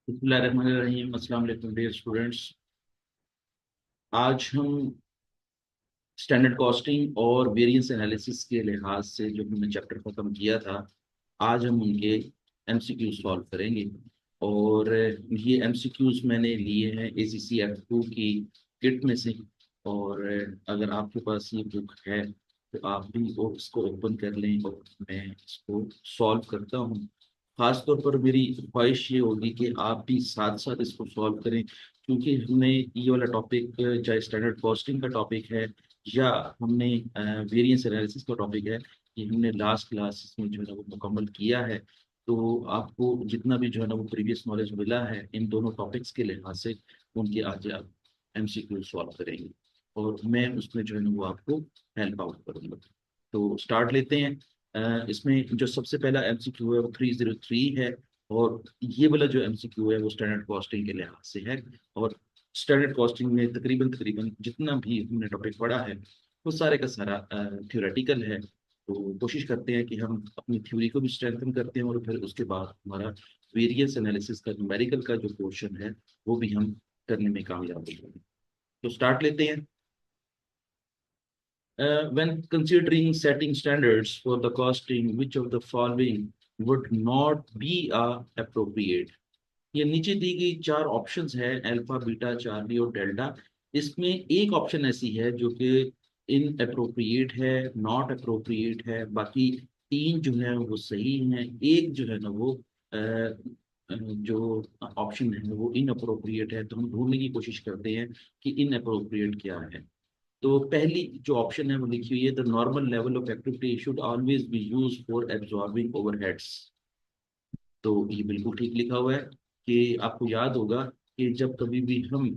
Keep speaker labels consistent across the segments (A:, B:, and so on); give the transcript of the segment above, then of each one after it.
A: बिस्मिल्लाहिर्रहमानिर्रहीम। अस्सलाम वालेकुम डियर स्टूडेंट्स। आज हम स्टैंडर्ड कॉस्टिंग और वेरिएंस एनालिसिस के लिहाज से जो हमने चैप्टर खत्म किया था, आज हम उनके एमसीक्यू सॉल्व करेंगे। और ये एमसीक्यूज मैंने लिए हैं एसीसी F2 की किट में से। और अगर आपके पास ये बुक है तो आप भी इसको ओपन कर लें और मैं इसको सॉल्व करता हूँ। खास तौर पर मेरी ख्वाहिश ये होगी कि आप भी साथ साथ इसको सॉल्व करें, क्योंकि हमने ये वाला टॉपिक, चाहे स्टैंडर्ड कॉस्टिंग का टॉपिक है या हमने वेरिएंस एनालिसिस का टॉपिक है, ये हमने लास्ट क्लास में जो है ना वो मुकम्मल किया है। तो आपको जितना भी जो है ना वो प्रीवियस नॉलेज मिला है इन दोनों टॉपिक्स के लिहाज से, उनके आज आप एमसीक्यू सॉल्व करेंगे और मैं उसमें जो है ना वो आपको हेल्प आउट करूंगा। तो स्टार्ट लेते हैं। इसमें जो सबसे पहला एमसीक्यू है वो 303 है। और ये वाला जो एमसीक्यू है वो स्टैंडर्ड कॉस्टिंग के लिहाज से है। और स्टैंडर्ड कॉस्टिंग में तकरीबन तकरीबन जितना भी हमने टॉपिक पढ़ा है वो सारे का सारा थ्योरेटिकल है। तो कोशिश करते हैं कि हम अपनी थ्योरी को भी स्ट्रेंथन करते हैं और फिर उसके बाद हमारा वेरिएंस एनालिसिस का न्यूमेरिकल का जो पोर्शन है वो भी हम करने में कामयाब हो जाएंगे। तो स्टार्ट लेते हैं। When considering setting standards for the costing, which of the following would not be appropriate? ये नीचे दी गई चार ऑप्शंस है, अल्फा बीटा चार्ली और डेल्टा। इसमें एक ऑप्शन ऐसी है जो कि इन अप्रोप्रिएट है, नॉट अप्रोप्रिएट है। बाकी तीन जो है वो सही हैं। एक जो है ना वो जो ऑप्शन है वो इन अप्रोप्रिएट है। तो हम ढूंढने की कोशिश करते हैं कि इन अप्रोप्रिएट क्या है। तो पहली जो ऑप्शन है वो लिखी हुई है, the normal level of activity should always be use for absorbing overheads. तो ये बिल्कुल ठीक लिखा हुआ है कि आपको याद होगा कि जब कभी भी हम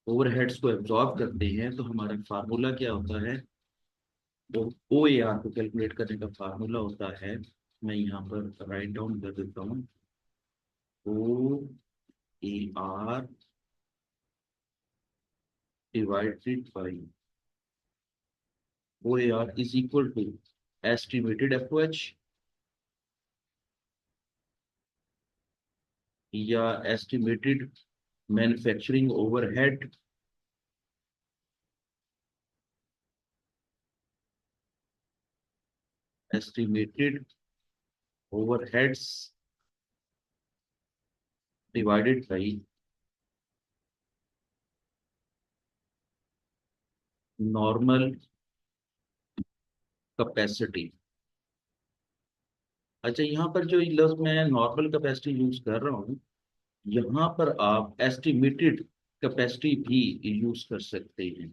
A: ओवरहेड्स को एब्जॉर्ब करते हैं तो हमारा फार्मूला क्या होता है। वो ओ ए आर को कैलकुलेट करने का फार्मूला होता है, मैं यहाँ पर राइट डाउन कर देता हूँ। O A R divided by O A R is equal to estimated F O H या estimated manufacturing overhead estimated overheads divided by normal capacity। अच्छा, यहाँ पर जो ये लफ्ज मैं नॉर्मल कैपेसिटी यूज कर रहा हूँ, यहाँ पर आप एस्टिमेटेड कैपेसिटी भी यूज कर सकते हैं।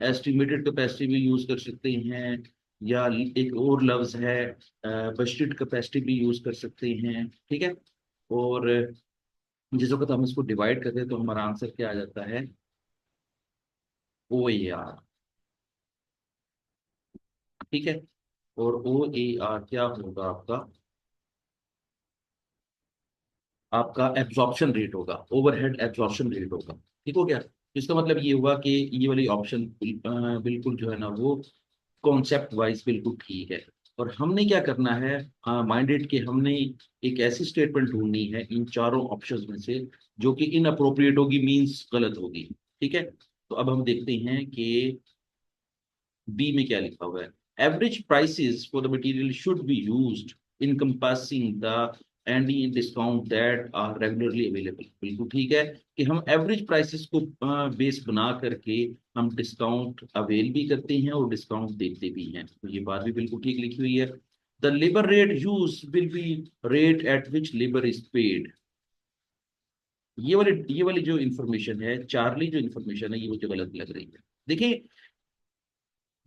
A: एस्टिमेटेड कैपेसिटी भी यूज कर सकते हैं, या एक और लफ्ज है बजटेड कैपेसिटी भी यूज कर सकते हैं। ठीक है। और जिस वक्त हम इसको डिवाइड करते हैं तो हमारा आंसर क्या आ जाता है, ओ ए आर। ठीक है। और ओ ए आर क्या होगा आपका, आपका एब्जॉर्प्शन रेट होगा, ओवरहेड एब्जॉर्प्शन रेट होगा। ठीक हो गया। इसका मतलब ये हुआ कि ये वाली ऑप्शन बिल्कुल जो है ना वो कॉन्सेप्ट वाइज बिल्कुल ठीक है। और हमने क्या करना है, माइंडेड कि हमने एक ऐसी स्टेटमेंट ढूंढनी है इन चारों ऑप्शंस में से जो कि इनअप्रोप्रिएट होगी, मींस गलत होगी। ठीक है। तो अब हम देखते हैं कि बी में क्या लिखा हुआ है। Average prices for the material should be used in compassing the any discount that are regularly available. बिल्कुल ठीक है कि हम एवरेज प्राइसेस को बेस बना करके हम डिस्काउंट अवेल भी करते हैं और डिस्काउंट देते भी हैं। तो ये बात भी बिल्कुल ठीक लिखी हुई है। The labour rate use will be rate at which labour is paid. ये वाली जो इंफॉर्मेशन है, चार्ली जो इंफॉर्मेशन है, ये मुझे गलत लग रही है। देखिए,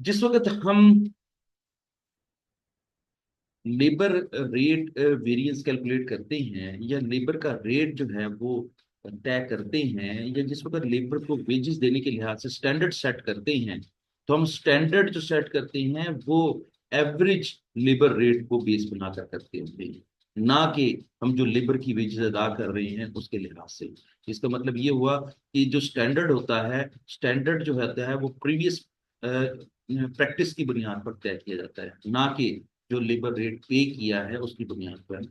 A: जिस वक्त हम लेबर रेट वेरिएंस कैलकुलेट करते हैं या लेबर का रेट जो है वो तय करते हैं, या जिस वक्त लेबर को वेजेस देने के लिहाज से स्टैंडर्ड सेट करते हैं, तो हम स्टैंडर्ड जो सेट करते हैं वो एवरेज लेबर रेट को बेस बनाकर करते होते हैं, ना कि हम जो लेबर की वेजेस अदा कर रहे हैं उसके लिहाज से। इसका मतलब ये हुआ कि जो स्टैंडर्ड होता है, स्टैंडर्ड जो होता है वो प्रीवियस प्रैक्टिस की बुनियाद पर तय किया जाता है, ना कि जो लेबर रेट पे किया है उसकी बुनियाद पर।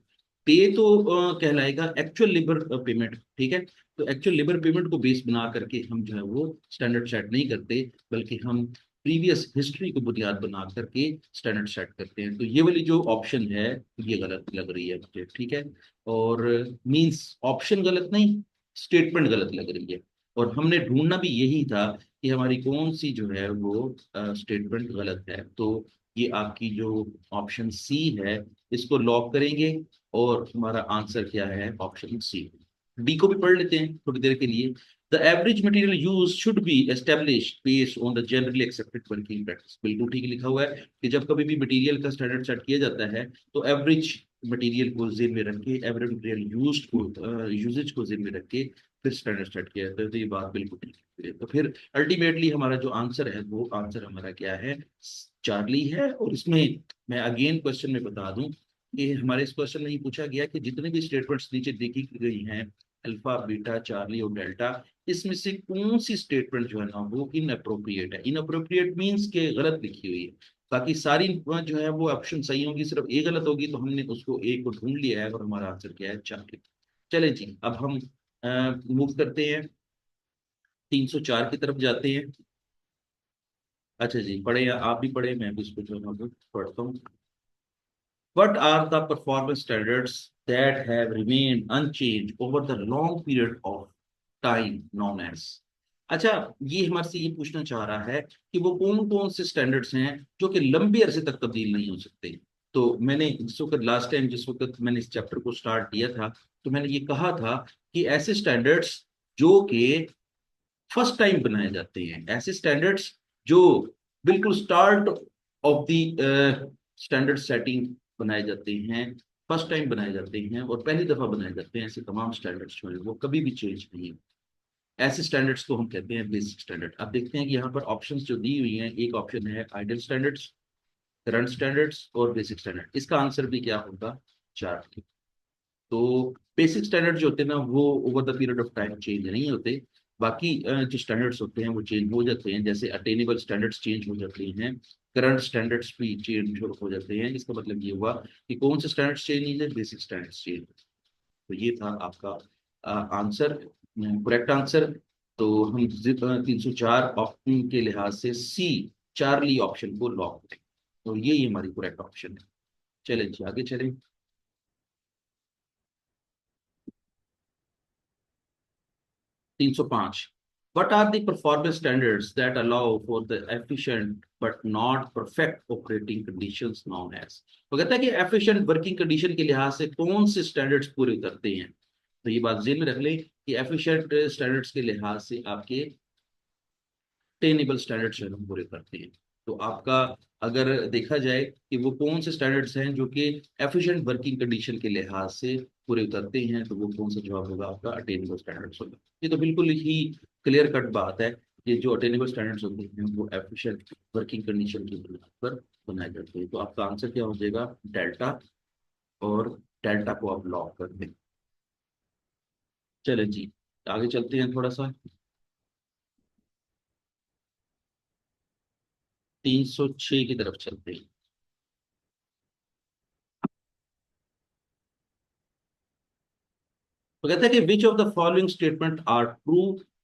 A: पे तो कहलाएगा एक्चुअल लेबर पेमेंट, ठीक है। तो एक्चुअल लेबर पेमेंट को बेस बना करके हम जो है वो स्टैंडर्ड सेट नहीं करते, बल्कि हम प्रीवियस हिस्ट्री को बुनियाद बना करके स्टैंडर्ड सेट करते हैं। तो ये वाली जो ऑप्शन है ये गलत लग रही है मुझे, ठीक है। और मींस ऑप्शन गलत नहीं, स्टेटमेंट गलत लग रही है। और हमने ढूंढना भी यही था कि हमारी कौन सी जो है वो स्टेटमेंट गलत है। तो ये आपकी जो ऑप्शन सी है, इसको लॉक करेंगे। और हमारा आंसर क्या है, ऑप्शन सी। डी को भी पढ़ लेते हैं थोड़ी देर के लिए। The average material use should be established based on the generally accepted working practice. बिल्कुल ठीक लिखा हुआ है कि जब कभी भी मटेरियल का स्टैंडर्ड सेट किया जाता है तो एवरेज मटेरियल को जेन में रख के, एवरेज मटेरियल यूज को यूजेज को जेन में रख के फिर स्टैंडर्ड सेट किया जाता है। तो ये बात बिल्कुल ठीक है। तो फिर अल्टीमेटली हमारा जो आंसर है वो आंसर हमारा क्या है, चार्ली है। और इसमें मैं अगेन क्वेश्चन में बता दूं कि हमारे इस क्वेश्चन में ये पूछा गया कि जितने भी स्टेटमेंट्स नीचे देखी गई हैं, अल्फा बीटा चार्ली और डेल्टा, इसमें से कौन सी स्टेटमेंट जो है ना वो इनअप्रोप्रिएट है। इनअप्रोप्रिएट मींस के गलत लिखी हुई है। बाकी सारी जो है वो ऑप्शन सही होंगी, सिर्फ ए गलत होगी। तो हमने उसको ए को ढूंढ लिया है और हमारा आंसर क्या है, चार्ली। चले जी, अब हम मूव करते हैं, 304 की तरफ जाते हैं। अच्छा जी, पढ़े या आप भी पढ़े, मैं भी इसको जो है ना पढ़ता हूँ। What are the performance standards that have remained unchanged over the long period of time known as? अच्छा, ये हमारे से ये पूछना चाह रहा है कि वो कौन कौन से स्टैंडर्ड्स हैं जो कि लंबे अरसे तक तब्दील नहीं हो सकते। तो मैंने जिस वक्त लास्ट टाइम, जिस वक्त मैंने इस चैप्टर को स्टार्ट किया था, तो मैंने ये कहा था कि ऐसे स्टैंडर्ड्स जो कि फर्स्ट टाइम बनाए जाते हैं, ऐसे स्टैंडर्ड्स जो बिल्कुल start of the standard setting बनाए जाते हैं, फर्स्ट टाइम बनाए जाते हैं और पहली दफा बनाए जाते हैं, ऐसे तमाम स्टैंडर्ड्स जो है वो कभी भी चेंज नहीं है। ऐसे स्टैंडर्ड्स को हम कहते हैं बेसिक स्टैंडर्ड। अब देखते हैं कि यहाँ पर ऑप्शंस जो दी हुई हैं, एक ऑप्शन है आइडियल स्टैंडर्ड्स, करंट स्टैंडर्ड्स और बेसिक स्टैंडर्ड। इसका आंसर भी क्या होगा, चार। तो बेसिक स्टैंडर्ड जो होते हैं ना वो over the period of time change नहीं होते। बाकी जो स्टैंडर्ड्स होते हैं वो चेंज हो जाते हैं, जैसे अटेनेबल स्टैंडर्ड्स चेंज हो जाते हैं, करंट स्टैंडर्ड्स भी चेंज हो जाते हैं। इसका मतलब ये हुआ कि कौन से स्टैंडर्ड्स चेंज नहीं है, बेसिक स्टैंडर्ड्स चेंज। तो ये था आपका आंसर, करेक्ट आंसर। तो हम 304 ऑप्शन के लिहाज से सी, चार्ली ऑप्शन को लॉक करें। तो ये हमारी करेक्ट ऑप्शन है। चलें जी, आगे चलें। 305, what are the performance standards that allow for the efficient but not perfect operating conditions known as? वो कहता है कि efficient working condition के लिहाज से कौन से स्टैंडर्ड्स पूरे करते हैं। तो ये बात ध्यान में रख लें कि efficient स्टैंडर्ड्स के लिहाज से आपके टेनेबल स्टैंडर्ड्स जो है हम पूरे करते हैं। तो आपका अगर देखा जाए कि वो कौन से स्टैंडर्ड्स हैं जो कि एफिशिएंट वर्किंग कंडीशन के लिहाज से पूरे उतरते हैं, तो वो कौन सा जवाब होगा आपका, अटेनेबल स्टैंडर्ड्स होगा। ये तो बिल्कुल ही क्लियर कट बात है। ये जो अटेनेबल स्टैंडर्ड्स होते हैं वो एफिशिएंट वर्किंग कंडीशन के बुनियाद पर बनाए जाते हैं। तो आपका आंसर क्या हो जाएगा, डेल्टा। और डेल्टा को आप लॉक कर दें। चले जी, आगे चलते हैं थोड़ा सा। 306 की तरफ चलते हैं। तो कहता है कि which of the following statement are true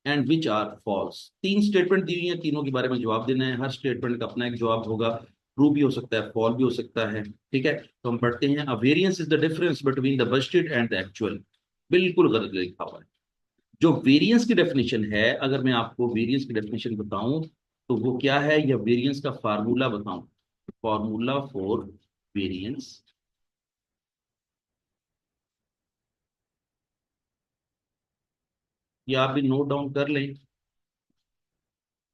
A: and which are false. तीन स्टेटमेंट दी हुई है, तीनों के बारे में जवाब देना है। हर स्टेटमेंट का अपना एक जवाब होगा, ट्रू भी हो सकता है, फॉल भी हो सकता है, ठीक है। तो हम पढ़ते हैं, a variance is the difference between the budgeted and the actual. बिल्कुल गलत लिखा हुआ है। जो वेरिएंस की डेफिनेशन है, अगर मैं आपको वेरिएंस की डेफिनेशन बताऊं तो वो क्या है, या वेरिएंस का फार्मूला बताऊं, फॉर्मूला फॉर वेरिएंस, ये आप भी नोट डाउन कर लें।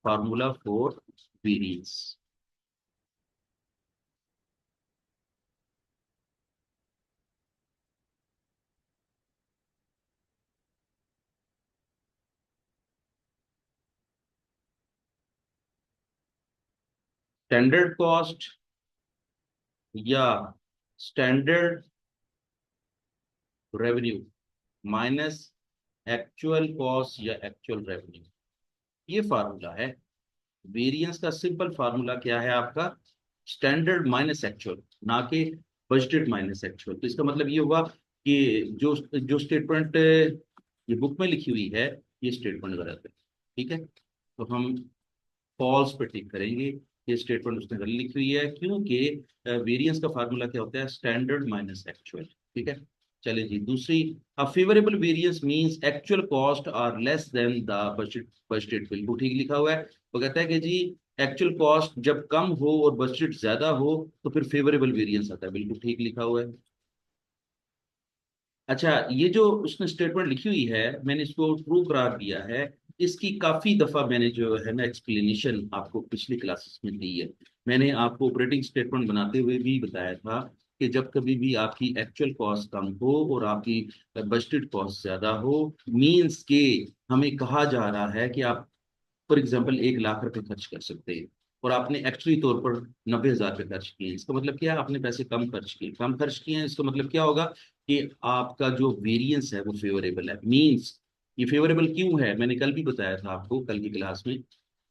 A: Formula for variance, standard cost या standard revenue minus actual cost या एक्चुअल रेवेन्यू, ये फार्मूला है। वेरिएंस का सिंपल फार्मूला क्या है आपका, स्टैंडर्ड माइनस एक्चुअल, ना कि बजटेड माइनस एक्चुअल। तो इसका मतलब ये हुआ कि जो जो स्टेटमेंट ये बुक में लिखी हुई है ये स्टेटमेंट गलत है। ठीक है, तो हम फॉल्स पे टिक करेंगे। ये स्टेटमेंट उसने गलत लिखी हुई है, क्योंकि वेरिएंस का फार्मूला क्या होता है, स्टैंडर्ड माइनस एक्चुअल। ठीक है, चलिए जी दूसरी। A favourable variance means actual cost are less than the budget budgeted. बिल्कुल ठीक लिखा हुआ है। वो कहता है कि जी एक्चुअल कॉस्ट जब कम हो और बजट ज्यादा हो तो फिर फेवरेबल वेरिएंस आता है। बिल्कुल ठीक लिखा हुआ है। अच्छा, ये जो उसने स्टेटमेंट लिखी हुई है मैंने इसको ट्रू करार दिया है। इसकी काफी दफा मैंने जो है ना एक्सप्लेनेशन आपको पिछली क्लासेस में दी है। मैंने आपको ऑपरेटिंग स्टेटमेंट बनाते हुए भी बताया था कि जब कभी भी आपकी एक्चुअल कॉस्ट कम हो और आपकी बजटेड कॉस्ट ज्यादा हो, मींस के हमें कहा जा रहा है कि आप फॉर एग्जाम्पल 1 लाख रुपए खर्च कर सकते हैं और आपने एक्चुअली तौर पर 90,000 रुपये खर्च किए हैं। इसका मतलब क्या है, आपने पैसे कम खर्च किए। कम खर्च किए हैं, इसका मतलब क्या होगा कि आपका जो वेरिएंस है वो फेवरेबल है। मींस ये फेवरेबल क्यों है, मैंने कल भी बताया था आपको, कल की क्लास में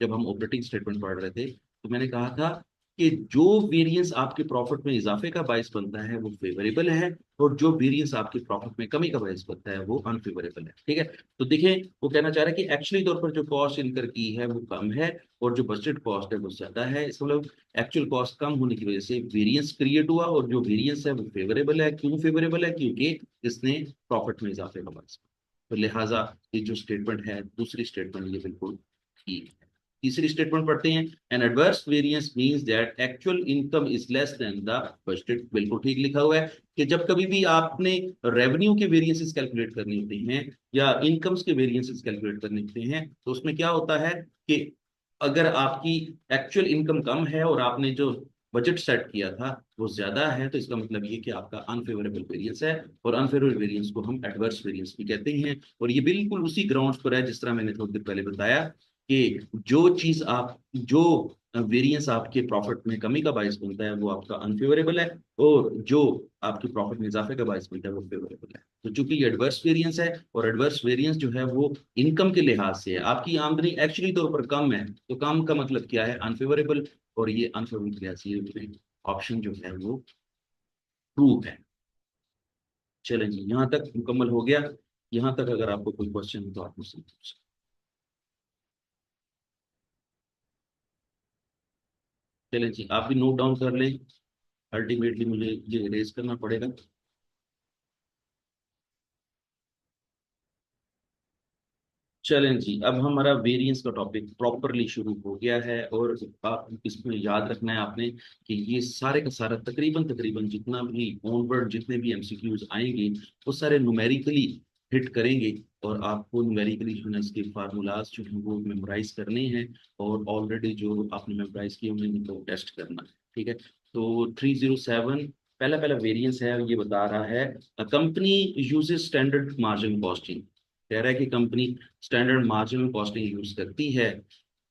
A: जब हम ऑपरेटिंग स्टेटमेंट पढ़ रहे थे तो मैंने कहा था कि जो वेरिएंस आपके प्रॉफिट में इजाफे का बायस बनता है वो फेवरेबल है, और जो वेरिएंस आपके प्रॉफिट में कमी का बायस बनता है वो अनफेवरेबल है। ठीक है, तो देखें वो कहना चाह रहा है कि एक्चुअली तौर पर जो कॉस्ट इनकर की है वो कम है और जो बजटेड कॉस्ट है वो ज्यादा है। इसका मतलब एक्चुअल कॉस्ट कम होने की वजह से वेरिएंस क्रिएट हुआ, और जो वेरिएंस है वो फेवरेबल है। क्यों फेवरेबल है, क्योंकि इसने प्रॉफिट में इजाफे का बायस बना। तो लिहाजा ये जो स्टेटमेंट है, दूसरी स्टेटमेंट, ये बिल्कुल ठीक है। तीसरी स्टेटमेंट पढ़ते हैं। An adverse variance means that actual income is less than the budgeted. बिल्कुल ठीक लिखा हुआ है कि जब कभी भी आपने रेवेन्यू के वेरिएंसेस कैलकुलेट करने होते हैं या इनकम्स के वेरिएंसेस कैलकुलेट करने होते हैं तो उसमें क्या होता है कि अगर आपकी एक्चुअल इनकम कम है और आपने जो बजट सेट किया था वो ज्यादा है, तो इसका मतलब ये कि आपका अनफेवरेबल वेरिएंस है। और अनफेवरेबल वेरिएंस को हम एडवर्स वेरिएंस भी कहते हैं। और ये बिल्कुल उसी ग्राउंड्स पर है जिस तरह मैंने थोड़ी देर पहले बताया कि जो चीज आप जो वेरिएंस आपके प्रॉफिट में कमी का बायस बनता है वो आपका अनफेवरेबल है, और जो आपके प्रॉफिट में इजाफे का बायस बनता है वो फेवरेबल है। तो चूंकि ये एडवर्स वेरिएंस है और एडवर्स वेरिएंस जो है वो इनकम के लिहाज से है, आपकी आमदनी एक्चुअली तौर पर कम है तो कम का मतलब क्या है, अनफेवरेबल। और ये अनफेवरेबल के लिहाज से ये ऑप्शन जो है वो ट्रू है। चलें जी, यहाँ तक मुकम्मल हो गया। यहाँ तक अगर आपको कोई क्वेश्चन हो तो आप मुझसे पूछ सकते हैं। चलें जी, आप भी नोट डाउन कर लें। अल्टीमेटली मुझे ये रेज करना पड़ेगा। चलें जी, अब हमारा वेरिएंस का टॉपिक प्रॉपरली शुरू हो गया है। और आप इसमें याद रखना है आपने कि ये सारे का सारा तकरीबन तकरीबन जितना भी ऑनवर्ड जितने भी एमसीक्यूज आएंगे वो सारे न्यूमेरिकली हिट करेंगे। और आपको न्यूमेरिकली जो है इसके फार्मूलाज जो हैं वो मेमोराइज करने हैं, और ऑलरेडी जो आपने मेमोराइज किए होंगे उनको टेस्ट करना है। ठीक है, तो 307 पहला पहला वेरिएंस है, ये बता रहा है company uses standard margin costing. कह रहा है कि company standard marginal costing use करती है।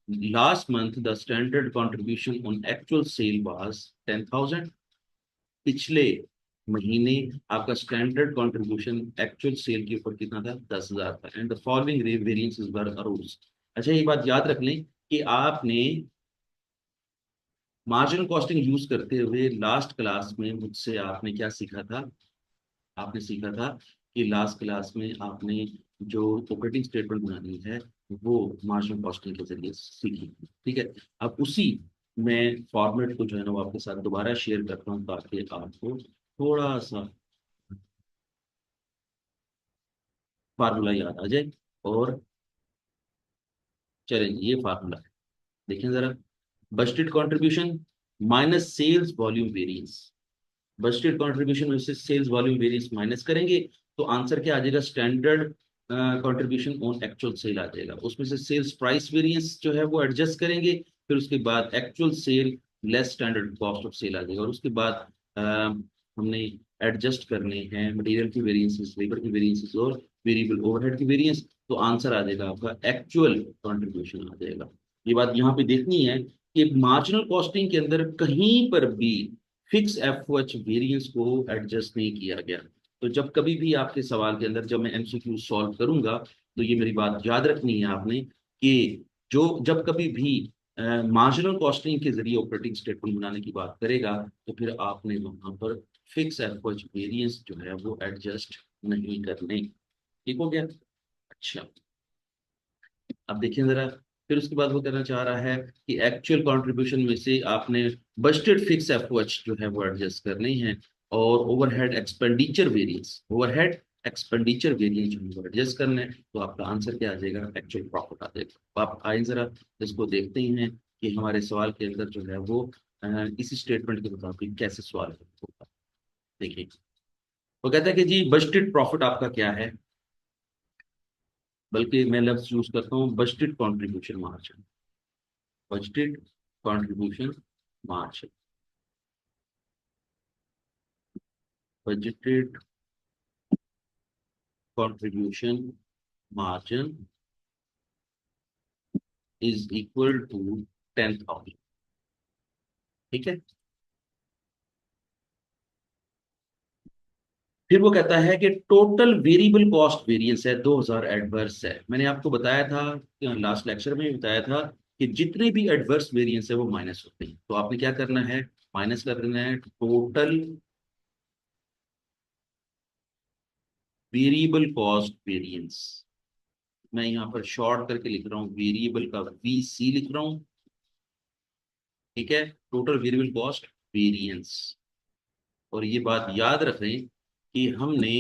A: Last month the standard contribution on actual sale was 10,000। पिछले महीने आपका स्टैंडर्ड कंट्रीब्यूशन एक्चुअल सेल के ऊपर कितना था, 10,000 था। And the following variances were arose. अच्छा, ये बात याद रख लें कि आपने मार्जिनल कॉस्टिंग यूज करते हुए लास्ट क्लास में मुझसे आपने क्या सीखा था, आपने सीखा था कि लास्ट क्लास में आपने जो ऑपरेटिंग स्टेटमेंट बनानी है वो मार्जिनल कॉस्टिंग के जरिए सीखी। ठीक है, अब उसी मैं फॉर्मेट को जो है ना वो आपके साथ दोबारा शेयर करता हूँ ताकि आपको थोड़ा सा फार्मूला याद आ जाए। और चलें ये फार्मूला है, देखें जरा। Budgeted contribution minus sales volume variance. Budgeted contribution में से सेल्स वॉल्यूम वेरिएंस माइनस करेंगे तो आंसर क्या आ जाएगा, standard contribution on actual sale आ जाएगा। उसमें से सेल्स प्राइस वेरिएंस जो है वो एडजस्ट करेंगे, फिर उसके बाद actual sale less standard cost of sale आ जाएगा। और उसके बाद हमने एडजस्ट करने हैं मटेरियल की वेरिएंसेस, लेबर की वेरिएंसेस और वेरिएबल ओवरहेड की वेरिएंस। तो आंसर आ जाएगा आपका एक्चुअल कंट्रीब्यूशन आ जाएगा। ये बात यहाँ पे देखनी है कि मार्जिनल कॉस्टिंग के अंदर कहीं पर भी fix F O H variance को एडजस्ट नहीं किया गया। तो जब कभी भी आपके सवाल के अंदर जब मैं एमसीक्यू सॉल्व करूंगा तो ये मेरी बात याद रखनी है आपने कि जो जब कभी भी मार्जिनल कॉस्टिंग के जरिए ऑपरेटिंग स्टेटमेंट बनाने की बात करेगा तो फिर आपने वहां पर फिक्स एफओएच वेरिएंस जो है वो एडजस्ट नहीं करने। ठीक हो गया। अच्छा, अब देखिए जरा, फिर उसके बाद वो कहना चाह रहा है कि एक्चुअल कंट्रीब्यूशन में से आपने बजटेड फिक्स एफओएच जो है वो एडजस्ट करनी है, और overhead expenditure variance, overhead expenditure variance जो है वो एडजस्ट करना है। तो आपका आंसर क्या आ जाएगा? एक्चुअल प्रॉफिट आ जाएगा। तो आप आए जरा इसको देखते ही हैं कि हमारे सवाल के अंदर जो है वो इसी स्टेटमेंट के मुताबिक कैसे सवाल होगा। देखिए, वो कहता है कि जी बजटेड प्रॉफिट आपका क्या है, बल्कि मैं लफ्ज यूज करता हूँ budgeted contribution margin. Budgeted contribution margin, budgeted contribution margin is equal to 10,000। ठीक है। फिर वो कहता है कि टोटल वेरिएबल कॉस्ट वेरिएंस है 2000 एडवर्स है। मैंने आपको बताया था, लास्ट लेक्चर में भी बताया था कि जितने भी एडवर्स वेरिएंस है वो माइनस होते हैं। तो आपने क्या करना है? माइनस कर देना है टोटल वेरिएबल कॉस्ट वेरिएंस। मैं यहाँ पर शॉर्ट करके लिख रहा हूँ, वेरिएबल का वीसी लिख रहा हूँ। ठीक है, टोटल वेरिएबल कॉस्ट वेरिएंस। और ये बात याद रखें कि हमने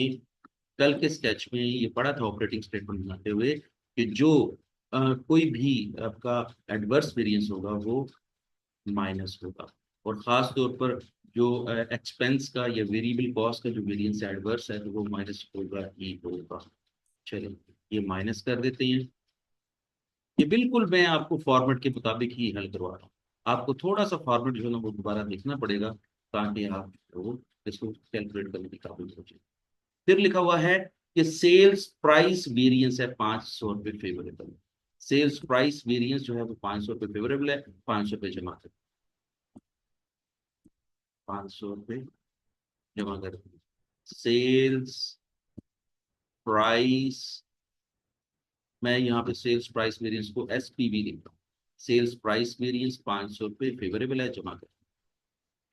A: कल के स्केच में ये पढ़ा था ऑपरेटिंग स्टेटमेंट बनाते हुए कि जो कोई भी आपका एडवर्स वेरिएंस होगा वो माइनस होगा। और खास तौर पर जो एक्सपेंस का या वेरिएबल कॉस्ट का जो वेरिएंस एडवर्स है तो वो माइनस होगा ही होगा। चलिए, ये माइनस कर देते हैं। ये बिल्कुल मैं आपको फॉर्मेट के मुताबिक ही हल करवा रहा हूँ। आपको थोड़ा सा फॉर्मेट जो है ना वो दोबारा देखना पड़ेगा ताकि आप वो इसको कैलकुलेट करने के काबिल हो जाए। फिर लिखा हुआ है कि सेल्स प्राइस वेरिएंस है 500 रुपये फेवरेबल। सेल्स प्राइस वेरिएंस जो है वो 500 रुपये फेवरेबल है। 500 रुपये जमा कर, 500 रुपये जमा कर। सेल्स प्राइस, मैं यहाँ पे सेल्स प्राइस वेरिएंस को एसपीवी लिख रहा हूँ। सेल्स प्राइस वेरिएंस 500 रुपये फेवरेबल है, जमा कर।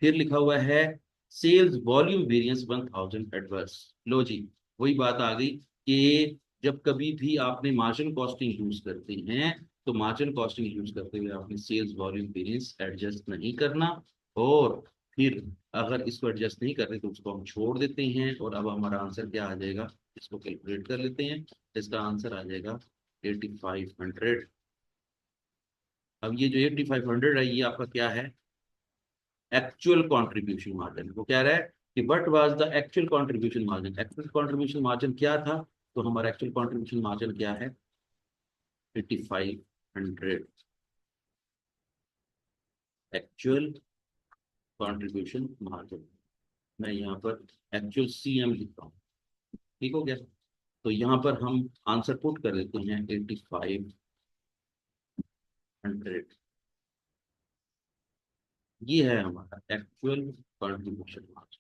A: फिर लिखा हुआ है सेल्स वॉल्यूम वेरिएंस 1000 एडवर्स। लो जी, वही बात आ गई कि जब कभी भी आपने मार्जिन कॉस्टिंग यूज करते हैं तो मार्जिन कॉस्टिंग यूज करते हुए आपने सेल्स वॉल्यूम वेरिएंस एडजस्ट नहीं करना। और फिर अगर इसको एडजस्ट नहीं कर रहे तो उसको हम छोड़ देते हैं। और अब हमारा आंसर क्या आ जाएगा? इसको कैलकुलेट कर लेते हैं। इसका आंसर आ जाएगा 8500। अब ये जो 8500 है ये आपका क्या है? Actual contribution margin. वो कह रहा है कि what was the actual contribution margin. Actual contribution margin क्या था? तो हमारा एक्चुअल कंट्रीब्यूशन मार्जिन क्या है? 8500 एक्चुअल कंट्रीब्यूशन मार्जिन। मैं यहाँ पर एक्चुअल सीएम लिखता हूँ। ठीक हो गया। तो यहाँ पर हम आंसर पुट कर देते हैं 8500। ये है हमारा एक्चुअल कंट्रीब्यूशन मार्जिन।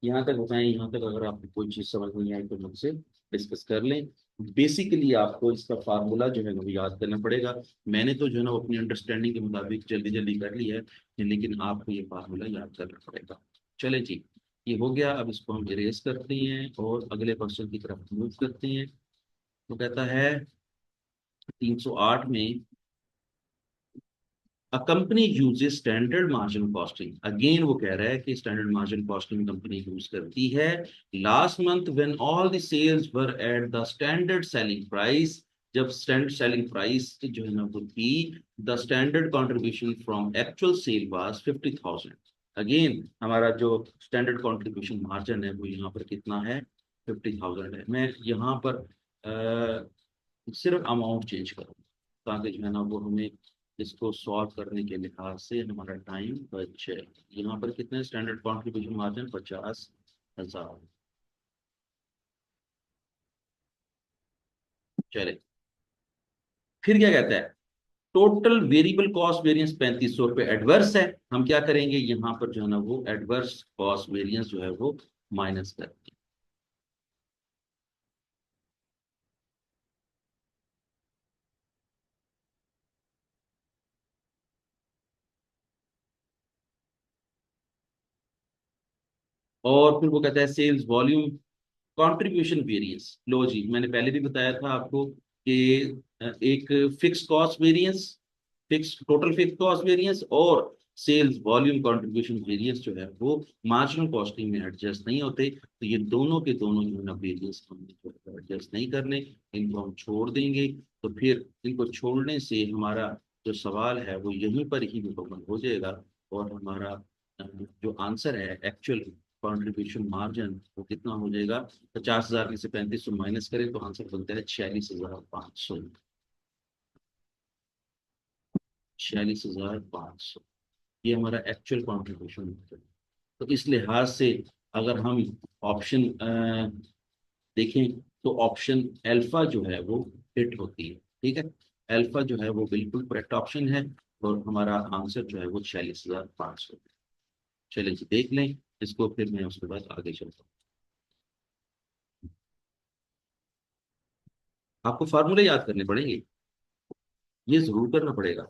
A: यहाँ तक बताएं, यहाँ तक अगर आपको कोई चीज समझ नहीं आई तो मुझसे डिस्कस कर लें। बेसिकली आपको इसका फार्मूला जो है ना वो याद करना पड़ेगा। मैंने तो जो है ना वो अपनी अंडरस्टैंडिंग के मुताबिक जल्दी जल्दी कर लिया है, लेकिन आपको ये फार्मूला याद करना पड़ेगा। चले जी, ये हो गया। अब इसको हम इरेज करते हैं और अगले क्वेश्चन की तरफ मूव करते हैं। तो कहता है 308 में A company uses standard margin costing. Again वो कह रहा है कि standard margin costing company use करती है। Last month when all the sales were at the standard selling price, जब standard selling price जो है ना वो थी, the standard contribution from actual sale was 50,000। Again हमारा जो standard contribution margin है वो यहाँ पर कितना है? 50,000 है। मैं यहाँ पर सिर्फ अमाउंट चेंज करूँ ताकि जो है ना वो हमें इसको सॉल्व करने के लिहाज से हमारा टाइम बचे। यहाँ पर कितने स्टैंडर्ड कॉन्ट्रीब्यूशन मार्जिन? 50,000। चले, फिर क्या कहता है? टोटल वेरिएबल कॉस्ट वेरिएंस 3500 रुपये एडवर्स है। हम क्या करेंगे? यहाँ पर जो है ना वो एडवर्स कॉस्ट वेरिएंस जो है वो माइनस करेंगे। और फिर वो कहता है सेल्स वॉल्यूम कंट्रीब्यूशन वेरिएंस। लो जी, मैंने पहले भी बताया था आपको कि एक fix cost variance, fix total fix cost variance और सेल्स वॉल्यूम कंट्रीब्यूशन वेरिएंस जो है वो मार्जिनल कॉस्टिंग में एडजस्ट नहीं होते। तो ये दोनों के दोनों जो है ना वेरिएंस हम एडजस्ट नहीं करने, इनको हम छोड़ देंगे। तो फिर इनको छोड़ने से हमारा जो सवाल है वो यहीं पर ही मुकम्मल हो जाएगा, और हमारा जो आंसर है एक्चुअल कंट्रीब्यूशन मार्जिन वो कितना हो जाएगा। 50,000 में से 3500 माइनस करें तो आंसर बनता है 46,500। 46,500 ये हमारा एक्चुअल कंट्रीब्यूशन है। तो इस लिहाज से अगर हम ऑप्शन देखें तो ऑप्शन अल्फा जो है वो हिट होती है। ठीक है, अल्फा जो है वो बिल्कुल करेक्ट ऑप्शन है, और हमारा आंसर जो है वो 46,500। चलिए जी देख लें इसको, फिर मैं उसके बाद आगे चलता हूँ। आपको फार्मूले याद करने पड़ेंगे, ये जरूर करना पड़ेगा।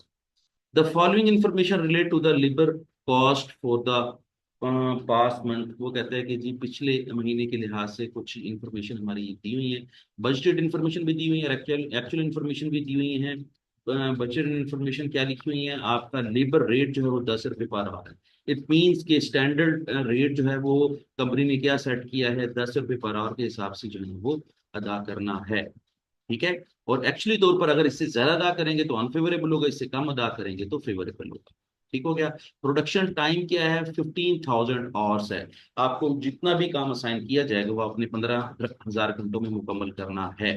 A: The following information relate to the labour cost for the past month. वो कहता है कि जी पिछले महीने के लिहाज से कुछ इंफॉर्मेशन हमारी दी हुई है, बजटेड इंफॉर्मेशन भी दी हुई है, एक्चुअल एक्चुअल इंफॉर्मेशन भी दी हुई है। बजटेड इंफॉर्मेशन क्या लिखी हुई है, आपका लेबर रेट जो है वो 10 रुपये पर आवर है। इट मीन्स के स्टैंडर्ड रेट जो है वो कंपनी ने क्या सेट किया है, 10 रुपये पर आवर के हिसाब से जो है वो अदा करना है। ठीक है, और एक्चुअली तौर पर अगर इससे ज्यादा अदा करेंगे तो अनफेवरेबल होगा, इससे कम अदा करेंगे तो फेवरेबल होगा। ठीक हो गया। प्रोडक्शन टाइम क्या है, 15,000 आवर्स है। आपको जितना भी काम असाइन किया जाएगा वो अपने 15,000 घंटों में मुकम्मल करना है।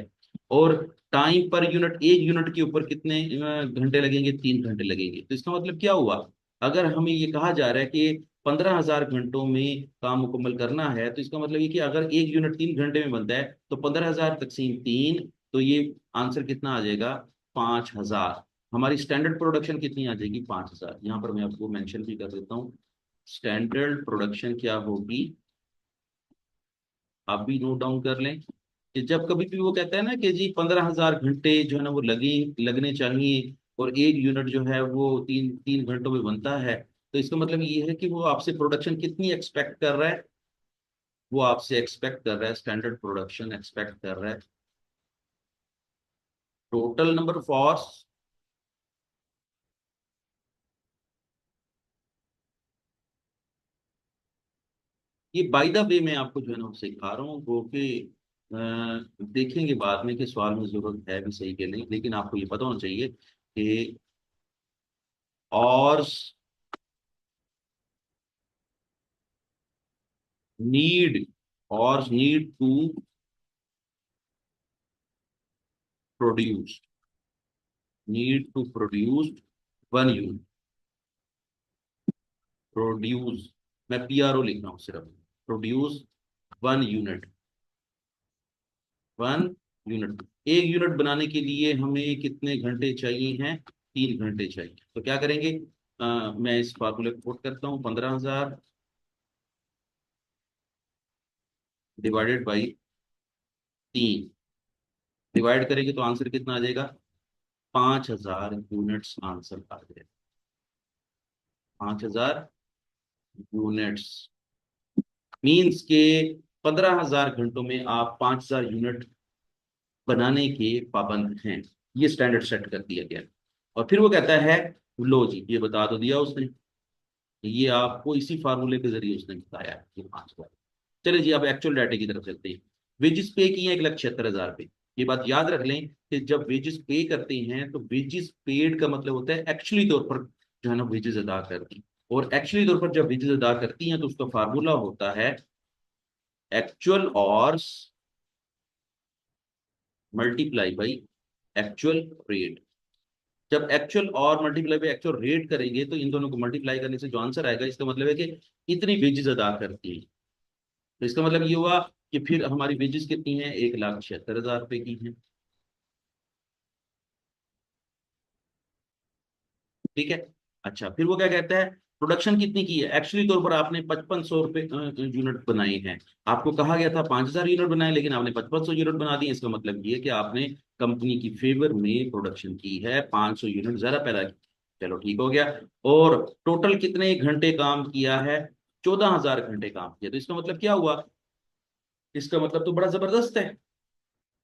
A: और टाइम पर यूनिट, एक यूनिट के ऊपर कितने घंटे लगेंगे, 3 घंटे लगेंगे। तो इसका मतलब क्या हुआ, अगर हमें ये कहा जा रहा है कि 15,000 घंटों में काम मुकम्मल करना है, तो इसका मतलब ये कि अगर एक यूनिट 3 घंटे में बनता है तो 15,000 तकसीम 3, तो ये आंसर कितना आ जाएगा, 5,000। हमारी स्टैंडर्ड प्रोडक्शन कितनी आ जाएगी, 5,000। यहाँ पर मैं आपको मेंशन भी कर देता हूँ, स्टैंडर्ड प्रोडक्शन क्या होगी, आप भी नोट डाउन कर लें। कि जब कभी भी वो कहता है ना कि जी 15,000 घंटे जो है ना वो लगे लगने चाहिए, और एक यूनिट जो है वो तीन तीन घंटों में बनता है, तो इसका मतलब ये है कि वो आपसे प्रोडक्शन कितनी एक्सपेक्ट कर रहा है, वो आपसे एक्सपेक्ट कर रहा है, स्टैंडर्ड प्रोडक्शन एक्सपेक्ट कर रहा है टोटल नंबर ऑफ आवर्स। ये बाय द वे मैं आपको जो है ना वो सिखा रहा हूँ, वो कि देखेंगे बाद में कि सवाल में जरूरत है भी सही के नहीं, लेकिन आपको ये पता होना चाहिए कि और नीड, और need to produce, need to produce 1 unit, produce, मैं PRO लिख रहा हूँ सिर्फ, प्रोड्यूस 1 यूनिट, 1 यूनिट। एक यूनिट बनाने के लिए हमें कितने घंटे चाहिए हैं, 3 घंटे चाहिए। तो क्या करेंगे, मैं इस फार्मूले को कोट करता हूँ, 15,000 डिवाइडेड बाई 3, डिवाइड करेंगे तो आंसर कितना आ जाएगा, 5,000 यूनिट्स आंसर आ जाएगा, 5,000 यूनिट्स। मीन्स के 15,000 घंटों में आप 5,000 यूनिट बनाने के पाबंद हैं। ये स्टैंडर्ड सेट कर दिया गया। और फिर वो कहता है, लो जी ये बता तो दिया उसने, ये आपको इसी फार्मूले के जरिए उसने बताया ये 5,000। चलिए जी अब एक्चुअल डाटा की तरफ चलते हैं। वेजेस पे किए 1,76,000 रुपये। ये बात याद रख लें कि जब वेजेस पे करते हैं तो वेजेस पेड का मतलब होता है एक्चुअली तौर पर जो है ना वेजेस अदा करती। और एक्चुअली तौर पर जब वेजेस अदा करती हैं तो उसका फार्मूला होता है एक्चुअल और मल्टीप्लाई बाई एक्चुअल रेट। जब एक्चुअल और मल्टीप्लाई बाई एक्चुअल रेट करेंगे तो इन दोनों को मल्टीप्लाई करने से जो आंसर आएगा, इसका मतलब है कि इतनी वेजेस अदा करती है। तो इसका मतलब ये हुआ कि फिर हमारी वेजेस कितनी है, 1,76,000 रुपये की है। ठीक है। अच्छा फिर वो क्या कहता है, प्रोडक्शन कितनी की है, एक्चुअली तौर पर आपने 5,500 रुपये यूनिट बनाए हैं। आपको कहा गया था 5,000 यूनिट बनाए, लेकिन आपने 5,500 यूनिट बना दिए। इसका मतलब ये है कि आपने कंपनी की फेवर में प्रोडक्शन की है, 500 यूनिट ज्यादा पैदा की। चलो ठीक हो गया। और टोटल कितने घंटे काम किया है, 14,000 घंटे काम किया। तो इसका मतलब क्या हुआ? इसका मतलब तो बड़ा जबरदस्त है।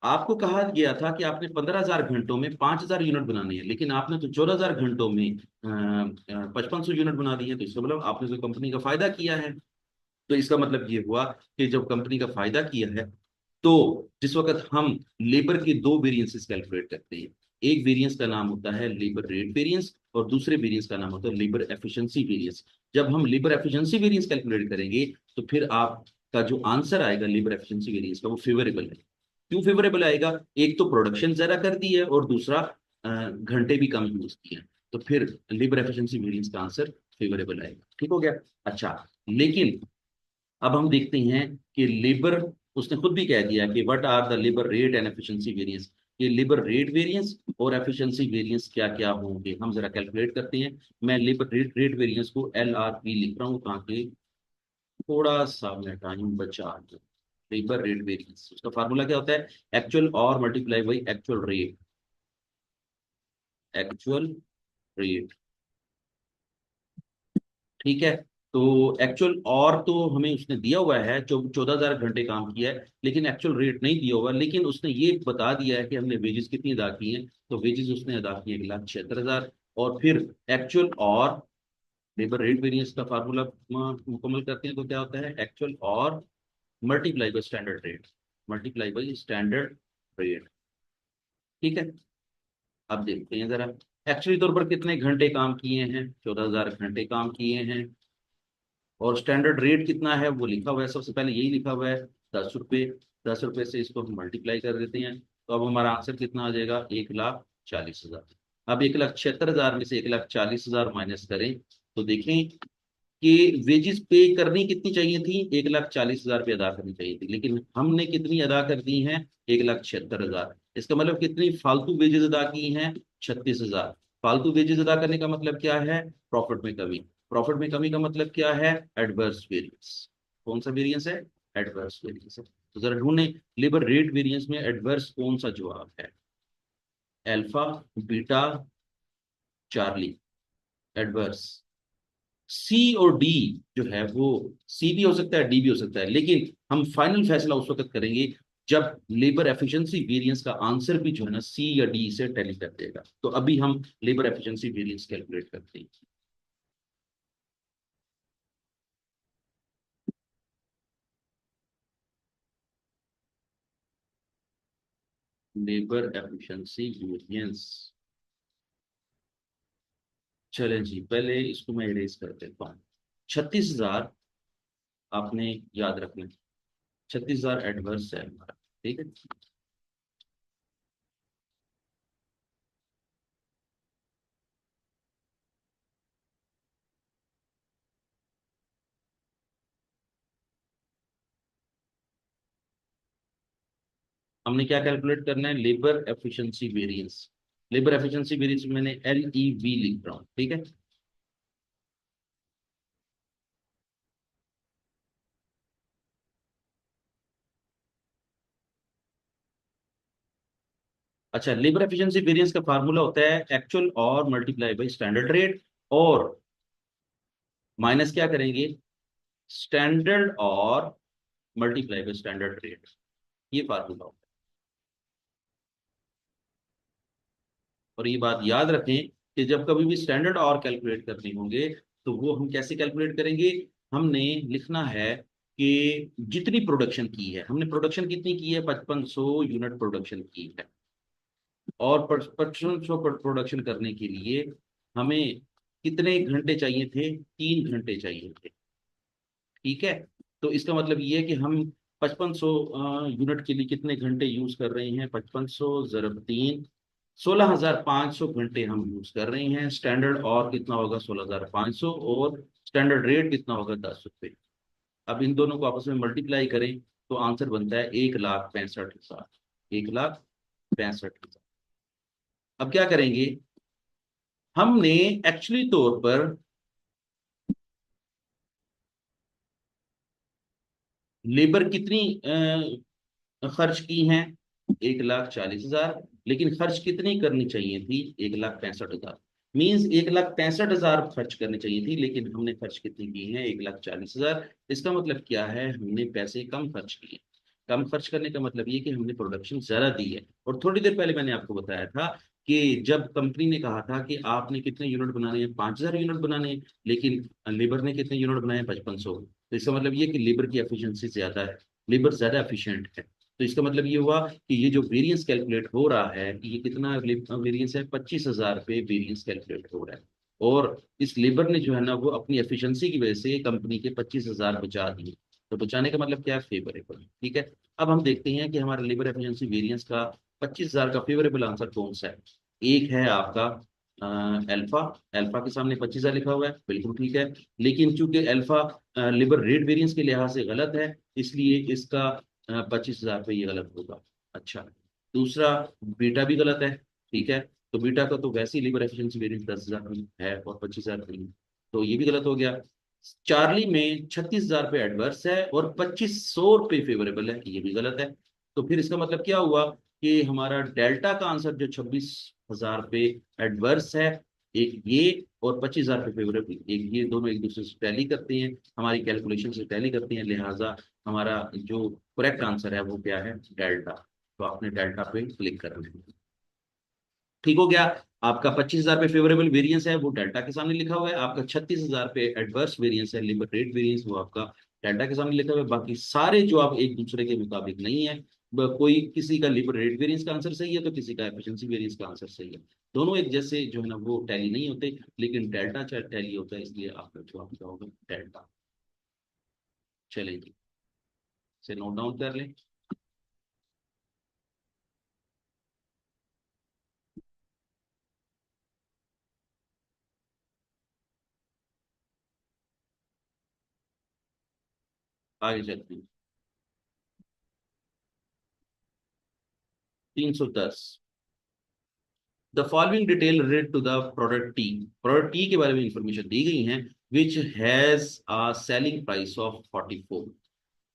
A: आपको कहा गया था कि आपने 15,000 घंटों में 5,000 यूनिट बनानी है, लेकिन आपने तो 14,000 घंटों में 5500 यूनिट बना दी है। तो इसका मतलब आपने तो कंपनी का फायदा किया है। तो इसका मतलब ये हुआ कि जब कंपनी का फायदा किया है, तो जिस वक्त हम लेबर के दो वेरिएंसेस कैलकुलेट करते हैं, एक वेरिएंस का नाम होता है लेबर रेट वेरिएंस और दूसरे वेरिएंस का नाम होता है लेबर एफिशिएंसी वेरिएंस। जब हम लेबर एफिशिएंसी वेरिएंस कैलकुलेट करेंगे, तो फिर आपका जो आंसर आएगा लेबर एफिशिएंसी वेरिएंस का, वो फेवरेबल है। क्यों फेवरेबल आएगा? एक तो प्रोडक्शन ज्यादा कर दी है और दूसरा घंटे भी कम यूज किए हैं। तो फिर लेबर एफिशिएंसी वेरिएंस का आंसर फेवरेबल आएगा। ठीक हो गया? अच्छा, लेकिन अब हम देखते हैं कि लेबर, उसने खुद भी कह दिया कि what are the labour rate and efficiency variance. ये लेबर रेट वेरिएंस और एफिशिएंसी वेरिएंस क्या क्या होंगे, हम जरा कैलकुलेट करते हैं। मैं लेबर रेट वेरिएंस को LRP लिख रहा हूँ ताकि थोड़ा सा मैं टाइम बचा दूं। लेबर रेट वेरिएंस, उसका फार्मूला क्या होता है? एक्चुअल और multiply by actual rate. Actual rate, ठीक है। तो एक्चुअल और तो हमें उसने दिया हुआ है जो 14,000 घंटे काम किया है, लेकिन एक्चुअल रेट नहीं दिया हुआ। लेकिन उसने ये बता दिया है कि हमने वेजेस कितनी अदा की हैं। तो वेजेस उसने अदा की है 1,76,000। और फिर एक्चुअल और लेबर रेट वेरिएंस का फार्मूला मुकम्मल करते हैं तो क्या होता है? एक्चुअल और multiply by standard rate. Multiply by standard rate, ठीक है। अब देखते हैं जरा, एक्चुअली तौर पर कितने घंटे काम किए हैं? 14,000 घंटे काम किए हैं। और स्टैंडर्ड रेट कितना है वो लिखा हुआ है, सबसे पहले यही लिखा हुआ है, 10 रुपये। 10 रुपये से इसको हम मल्टीप्लाई कर देते हैं, तो अब हमारा आंसर कितना आ जाएगा? 1,40,000। अब 1,76,000 में से 1,40,000 माइनस करें, तो देखें कि वेजेस पे करनी कितनी चाहिए थी? 1,40,000 रुपये अदा करनी चाहिए थी, लेकिन हमने कितनी अदा कर दी हैं? 1,76,000। इसका मतलब कितनी फालतू वेजेस अदा की हैं? 36,000। फालतू वेजेस अदा करने का मतलब क्या है? प्रॉफिट में कमी। प्रॉफिट में कमी का मतलब क्या है? Adverse variance. कौन सा वेरिएंस है? एडवर्स वेरिएंस है। तो जरा ढूंढें लेबर रेट वेरिएंस में एडवर्स कौन सा जवाब है? Alpha, beta, charlie, adverse. C और डी जो है वो, सी भी हो सकता है, डी भी हो सकता है, लेकिन हम फाइनल फैसला उस वक्त करेंगे जब लेबर एफिशिएंसी वेरिएंस का आंसर भी जो है ना सी या डी से टैली कर देगा। तो अभी हम लेबर एफिशिएंसी वेरिएंस कैलकुलेट करते हैं। लेबर एफिशिएंसी वेरिएंस, चलें जी, पहले इसको मैं इरेज कर देता हूँ। 36,000 आपने याद रखना, 36,000 एडवर्स है हमारा, ठीक है। हमने क्या कैलकुलेट करना है? Labour efficiency variance. Labour efficiency variance मैंने LEV लिख रहा हूँ, ठीक है। अच्छा, लेबर एफिशिएंसी वेरिएंस का फार्मूला होता है एक्चुअल और मल्टीप्लाई बाई स्टैंडर्ड रेट, और माइनस क्या करेंगे? स्टैंडर्ड और मल्टीप्लाई बाई स्टैंडर्ड रेट। ये फार्मूला होता है। और ये बात याद रखें कि जब कभी भी स्टैंडर्ड और कैलकुलेट करने होंगे, तो वो हम कैसे कैलकुलेट करेंगे? हमने लिखना है कि जितनी प्रोडक्शन की है, हमने प्रोडक्शन कितनी की है? 5500 यूनिट प्रोडक्शन की है। और 5500 प्रोडक्शन करने के लिए हमें कितने घंटे चाहिए थे? 3 घंटे चाहिए थे, ठीक है। तो इसका मतलब ये है कि हम 5500 यूनिट के लिए कितने घंटे यूज कर रहे हैं? 5500 ज़रब 3, 16,500 घंटे हम यूज कर रहे हैं। स्टैंडर्ड और कितना होगा? 16,500। और स्टैंडर्ड रेट कितना होगा? 10 रुपये। अब इन दोनों को आपस में मल्टीप्लाई करें तो आंसर बनता है 1,65,000। 1,65,000। अब क्या करेंगे? हमने एक्चुअली तौर पर लेबर कितनी खर्च की हैं? 1,40,000। लेकिन खर्च कितनी करनी चाहिए थी? 1,65,000। मीन्स 1,65,000 खर्च करनी चाहिए थी, लेकिन हमने खर्च कितनी की है? 1,40,000। इसका मतलब क्या है? हमने पैसे कम खर्च किए। कम खर्च करने का मतलब ये कि हमने प्रोडक्शन ज्यादा दी है। और थोड़ी देर पहले मैंने आपको बताया था कि जब कंपनी ने कहा था कि आपने कितने यूनिट बनाने हैं, 5,000 यूनिट बनाने हैं, लेकिन लेबर ने कितने यूनिट बनाए? 5500। तो इसका मतलब ये कि लेबर की एफिशिएंसी ज्यादा है, लेबर ज्यादा एफिशिएंट है। तो इसका मतलब ये हुआ कि ये जो वेरिएंस कैलकुलेट हो रहा है, ये कितना वेरिएंस है? 25,000 पे वेरिएंस कैलकुलेट हो रहा है। और इस लेबर ने जो है ना, वो अपनी एफिशिएंसी की वजह से कंपनी के 25,000 बचा दिए। तो बचाने का मतलब क्या है? फेवरेबल। ठीक है। अब हम देखते हैं कि हमारा लेबर एफिशिएंसी वेरिएंस का 25,000 का फेवरेबल आंसर कौन सा है। एक है आपका अल्फा। अल्फा के सामने 25,000 लिखा हुआ है, बिल्कुल ठीक है। लेकिन चूंकि अल्फा लेबर रेट वेरिएंस के लिहाज से गलत है, इसलिए इसका 25,000 पे ये गलत होगा। अच्छा। दूसरा, बीटा भी गलत है। ठीक है। तो बीटा का तो वैसे ही लेबर एफिशिएंसी वेरिएंस 10,000 है और 25,000 नहीं है, तो ये भी गलत हो गया। चार्ली में 36,000 पे एडवर्स है और 2500 पे फेवरेबल है, ये भी गलत है। तो फिर इसका मतलब क्या हुआ कि हमारा डेल्टा का आंसर जो 26,000 पे एडवर्स है, एक ये, और 25,000 पे फेवरेबल एक ये, दोनों एक दूसरे से टैली करते हैं, हमारी कैलकुलेशन से टैली करते हैं, लिहाजा हमारा जो करेक्ट आंसर है वो क्या है? डेल्टा। तो आपने डेल्टा पे क्लिक करना है। ठीक हो गया। आपका 25,000 पे फेवरेबल वेरिएंस है, वो डेल्टा के सामने लिखा हुआ है। आपका 36,000 पे एडवर्स वेरिएंस है, लिमिट रेट वेरिएंस, वो आपका डेल्टा के सामने लिखा हुआ है। बाकी सारे जो आप एक दूसरे के मुताबिक नहीं है। कोई किसी का लिमिट रेट वेरिएंस का आंसर सही है, तो किसी का एफिशिएंसी वेरिएंस का आंसर सही है। दोनों एक जैसे जो है ना वो टैली नहीं होते, लेकिन डेल्टा चाहे टैली होता है, इसलिए आपका जवाब क्या होगा? डेल्टा। चलें जी, से नोट डाउन कर लें। आगे चलते हैं। 310। The following detail related to the product T. Product T के बारे में इंफॉर्मेशन दी गई है, which has a selling price of 44।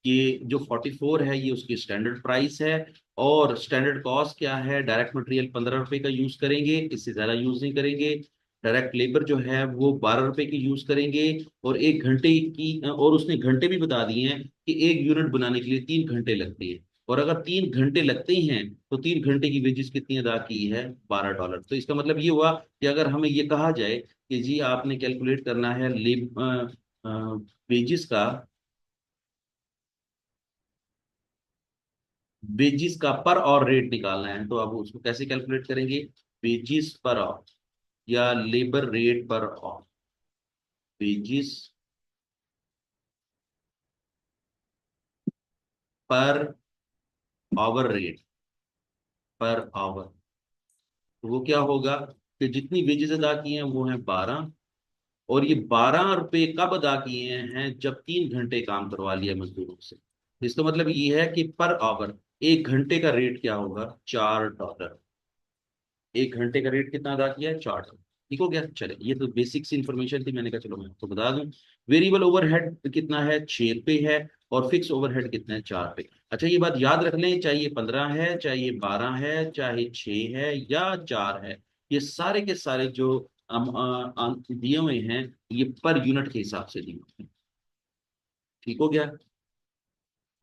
A: ये जो 44 है, ये उसकी स्टैंडर्ड प्राइस है। और स्टैंडर्ड कॉस्ट क्या है? डायरेक्ट मटेरियल 15 रुपए का यूज करेंगे, इससे ज्यादा यूज नहीं करेंगे। डायरेक्ट लेबर जो है वो 12 रुपए की यूज करेंगे। और 1 घंटे की, और उसने घंटे भी बता दिए हैं कि एक यूनिट बनाने के लिए 3 घंटे लगते हैं। और अगर 3 घंटे लगते हैं, तो 3 घंटे की वेजेस कितनी अदा की है? $12। तो इसका मतलब ये हुआ कि अगर हमें ये कहा जाए कि जी आपने कैलकुलेट करना है वेजेस का, वेजिस का पर और रेट निकालना है, तो अब उसको कैसे कैलकुलेट करेंगे? वेजिस पर और, या लेबर रेट पर और। Wages per hour rate, per hour. तो वो क्या होगा कि जितनी वेजेस अदा की हैं वो है 12। और ये 12 रुपए कब अदा किए हैं? जब 3 घंटे काम करवा लिया मजदूरों से। इसका मतलब ये है कि पर आवर 1 घंटे का रेट क्या होगा? $4। 1 घंटे का रेट कितना अदा किया है? 4। ठीक हो गया। चले, ये तो बेसिक सी इन्फॉर्मेशन थी, मैंने कहा चलो मैं आपको बता दूं। वेरिएबल ओवरहेड कितना है? 6 पे है। और फिक्स ओवरहेड कितना है? 4 पे। अच्छा, ये बात याद रख लें, चाहे ये 15 है, चाहे ये 12 है, चाहे 6 है या 4 है, ये सारे के सारे जो दिए हुए हैं, ये पर यूनिट के हिसाब से दिए हुए हैं। ठीक हो गया।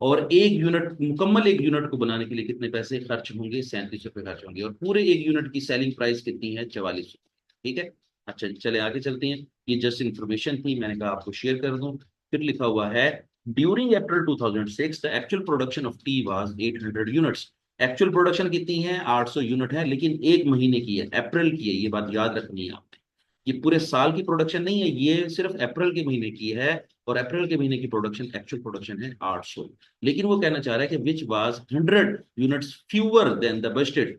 A: और एक यूनिट, मुकम्मल एक यूनिट को बनाने के लिए कितने पैसे खर्च होंगे? 37 रुपये खर्च होंगे। और पूरे एक यूनिट की सेलिंग प्राइस कितनी है? 44 रुपये। ठीक है। अच्छा चले आगे चलते हैं। ये जस्ट इंफॉर्मेशन थी, मैंने कहा आपको शेयर कर दूं। फिर लिखा हुआ है, during April 2006 the actual production of tea was 800 units. Actual production कितनी है? 800 यूनिट है, लेकिन एक महीने की है, अप्रैल की है, ये बात याद रखनी है आपने। ये पूरे साल की प्रोडक्शन नहीं है, ये सिर्फ अप्रैल के महीने की है। और अप्रैल के महीने की प्रोडक्शन, एक्चुअल प्रोडक्शन है 800। लेकिन वो कहना चाह रहा है कि which was 100 units fewer than the budgeted.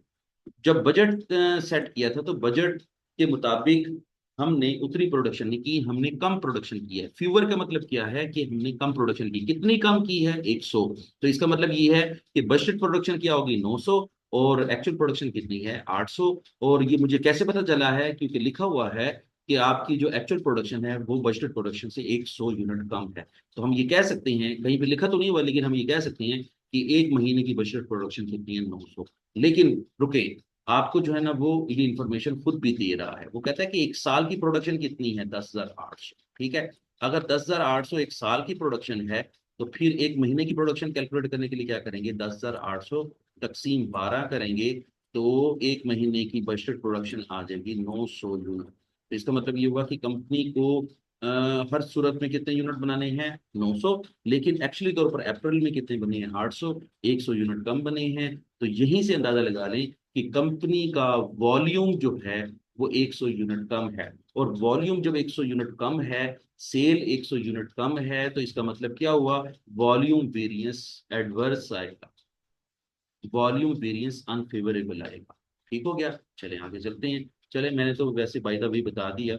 A: जब बजट सेट किया था, तो बजट के मुताबिक हमने उतनी प्रोडक्शन नहीं की, हमने कम प्रोडक्शन की है। फ्यूअर का मतलब क्या है? कि हमने कम प्रोडक्शन की। कितनी कम की है? 100। तो इसका मतलब ये है कि बजट प्रोडक्शन क्या होगी? 900। और एक्चुअल प्रोडक्शन कितनी है? 800। और ये मुझे कैसे पता चला है? क्योंकि लिखा हुआ है कि आपकी जो एक्चुअल प्रोडक्शन है वो बजट प्रोडक्शन से 100 यूनिट कम है। तो हम ये कह सकते हैं, कहीं पे लिखा तो नहीं हुआ, लेकिन हम ये कह सकते हैं कि एक महीने की बजट प्रोडक्शन कितनी है? 900। लेकिन रुके, आपको जो है ना वो ये इंफॉर्मेशन खुद भी दे रहा है। वो कहता है कि एक साल की प्रोडक्शन कितनी है, 10,800। ठीक है, अगर 10,800 एक साल की प्रोडक्शन है, तो फिर एक महीने की प्रोडक्शन कैलकुलेट करने के लिए क्या करेंगे, 10,800 तकसीम 12 करेंगे, तो एक महीने की बजटेड प्रोडक्शन आ जाएगी 900 यूनिट। तो इसका मतलब ये हुआ कि कंपनी को हर सूरत में कितने यूनिट बनाने हैं, 900। लेकिन एक्चुअली तौर पर अप्रैल में कितने बने हैं, 800, 100 यूनिट कम बने हैं। तो यहीं से अंदाजा लगा लें कि कंपनी का वॉल्यूम जो है वो 100 यूनिट कम है। और वॉल्यूम जब 100 यूनिट कम है, सेल 100 यूनिट कम है, तो इसका मतलब क्या हुआ, वॉल्यूम वेरिएंस एडवर्स आएगा, वॉल्यूम वेरिएंस अनफेवरेबल आएगा। ठीक हो गया, चले आगे चलते हैं। चले, मैंने तो वैसे बाय द वे बता दिया,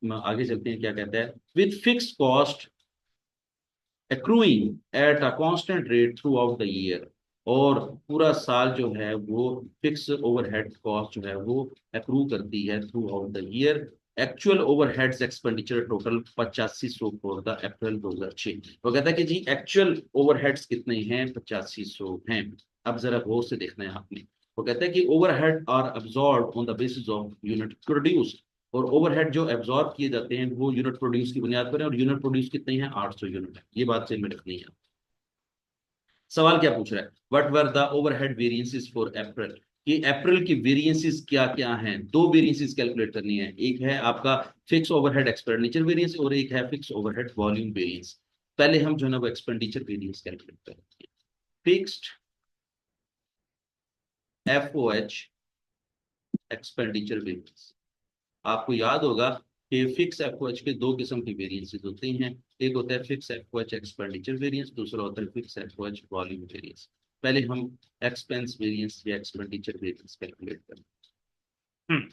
A: आगे चलते हैं क्या कहता है। With fix cost accruing at a constant rate throughout the year, और पूरा साल जो है वो फिक्स ओवरहेड कॉस्ट जो है वो एक्रू करती है through out the year. Actual overheads expenditure total 8500 for the April 2006। वो कहता है कि जी एक्चुअल ओवरहेड्स कितने हैं, 8500 हैं। अब जरा गौर से देखना है आपने। वो कहता है कि overhead are absorb on the basis of unit produce, और ओवरहेड जो एब्जॉर्ब किए जाते हैं वो यूनिट प्रोड्यूस की बुनियाद पर है, और यूनिट प्रोड्यूस कितने हैं, 800 यूनिट है। ये बात से में रखनी है। सवाल क्या पूछ रहा है, what were the overhead variances for अप्रैल, कि अप्रैल की वेरिएंसेस क्या क्या हैं। दो वेरिएंसेस कैलकुलेट करनी है, एक है आपका फिक्स ओवरहेड एक्सपेंडिचर वेरिएंस, और एक है फिक्स ओवरहेड वॉल्यूम वेरिएंस। पहले हम जो है ना वो एक्सपेंडिचर वेरिएंस कैलकुलेट करेंगे। फिक्स्ड एफओएच एक्सपेंडिचर वेरिएंस, आपको याद होगा कि फिक्स एफओएच के दो किस्म की वेरिएंसेस होती हैं। एक होता है फिक्स एफओएच एक्सपेंडिचर वेरिएंस, दूसरा होता है फिक्स एफओएच वॉल्यूम वेरिएंस। पहले हम एक्सपेंस वेरिएंस या एक्सपेंडिचर वेरिएंस कैलकुलेट करें। हम्म,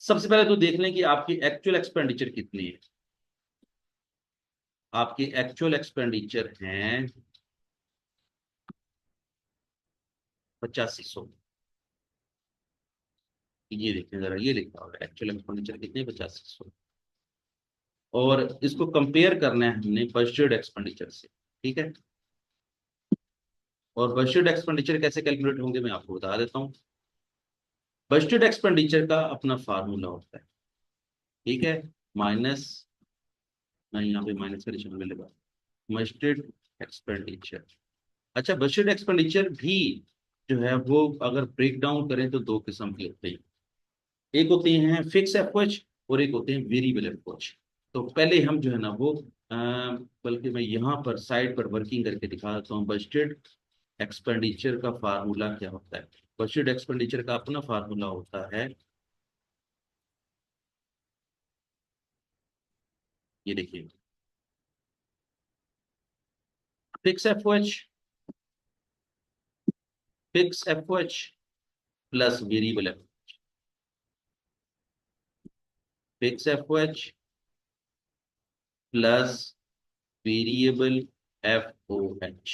A: सबसे पहले तो देख लें कि आपकी एक्चुअल एक्सपेंडिचर कितनी है। आपकी एक्चुअल एक्सपेंडिचर हैं 8500। ये देखें जरा, ये लिखा होगा एक्चुअल एक्सपेंडिचर कितने, 8500। और इसको कंपेयर करना है हमने बजटेड एक्सपेंडिचर से। ठीक है, और बजटेड एक्सपेंडिचर कैसे कैलकुलेट होंगे मैं आपको बता देता हूँ। बजटेड एक्सपेंडिचर का अपना फार्मूला होता है। ठीक है, माइनस, मैं यहाँ पे माइनस का निशान में लगा, बजटेड एक्सपेंडिचर। अच्छा, बजटेड एक्सपेंडिचर भी जो है वो अगर ब्रेक डाउन करें तो दो किस्म के होते हैं। एक होते हैं फिक्स एफओएच, और एक होते हैं वेरिएबल एफओएच। तो पहले हम जो है ना वो बल्कि मैं यहाँ पर साइड पर वर्किंग करके दिखा देता हूँ। बजटेड एक्सपेंडिचर का फार्मूला क्या होता है। बजटेड एक्सपेंडिचर का अपना फार्मूला होता है, ये देखिए, fix FOH, fix FOH plus variable F, fix FOH plus variable FOH.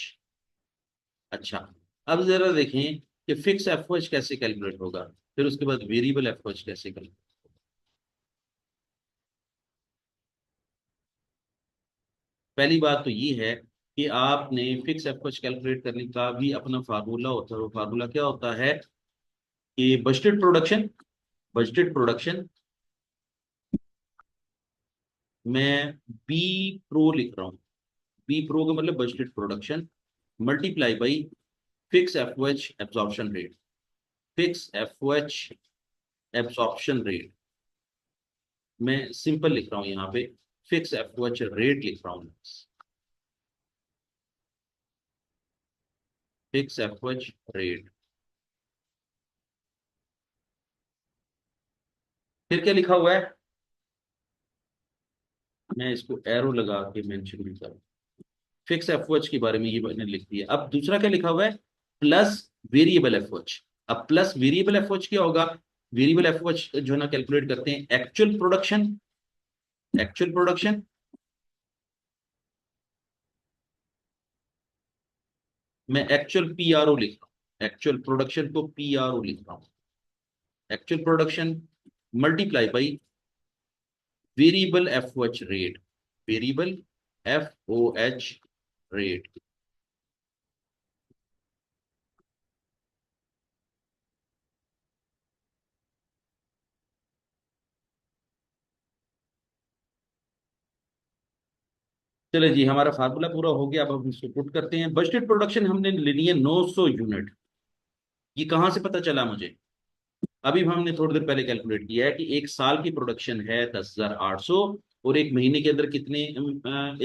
A: अच्छा, अब जरा देखें कि फिक्स एफओएच कैसे कैलकुलेट होगा, फिर उसके बाद वेरिएबल एफओएच कैसे कैलकुलेट। पहली बात तो ये है कि आपने फिक्स एफओएच कैलकुलेट करने का भी अपना फार्मूला होता है। वो फार्मूला क्या होता है कि बजटेड प्रोडक्शन, बजटेड प्रोडक्शन मैं बी प्रो लिख रहा हूँ। बी प्रो का मतलब budgeted production multiply by fix FOH absorption rate, fix FOH absorption rate. मैं सिंपल लिख रहा हूँ यहाँ पे, फिक्स एफओएच रेट लिख रहा हूँ, फिक्स एफओएच रेट। फिर क्या लिखा हुआ है, मैं इसको एरो लगा के मेंशन भी करूँ। फिक्स एफओएच के बारे में ये मैंने लिख दिया। अब दूसरा क्या लिखा हुआ है, प्लस वेरिएबल एफओएच। अब प्लस वेरिएबल एफओएच क्या होगा, वेरिएबल एफओएच जो है ना कैलकुलेट करते हैं एक्चुअल प्रोडक्शन, एक्चुअल प्रोडक्शन, मैं एक्चुअल पीआरओ लिख रहा हूँ, एक्चुअल प्रोडक्शन को पीआरओ लिख रहा हूँ, actual production multiply by variable FOH rate, variable FOH rate. चले जी, हमारा फार्मूला पूरा हो गया। अब हम इसको पुट करते हैं। बजटेड प्रोडक्शन हमने लेनी है 900 यूनिट। ये कहाँ से पता चला मुझे? अभी हमने थोड़ी देर पहले कैलकुलेट किया है कि एक साल की प्रोडक्शन है 10,800, और एक महीने के अंदर कितने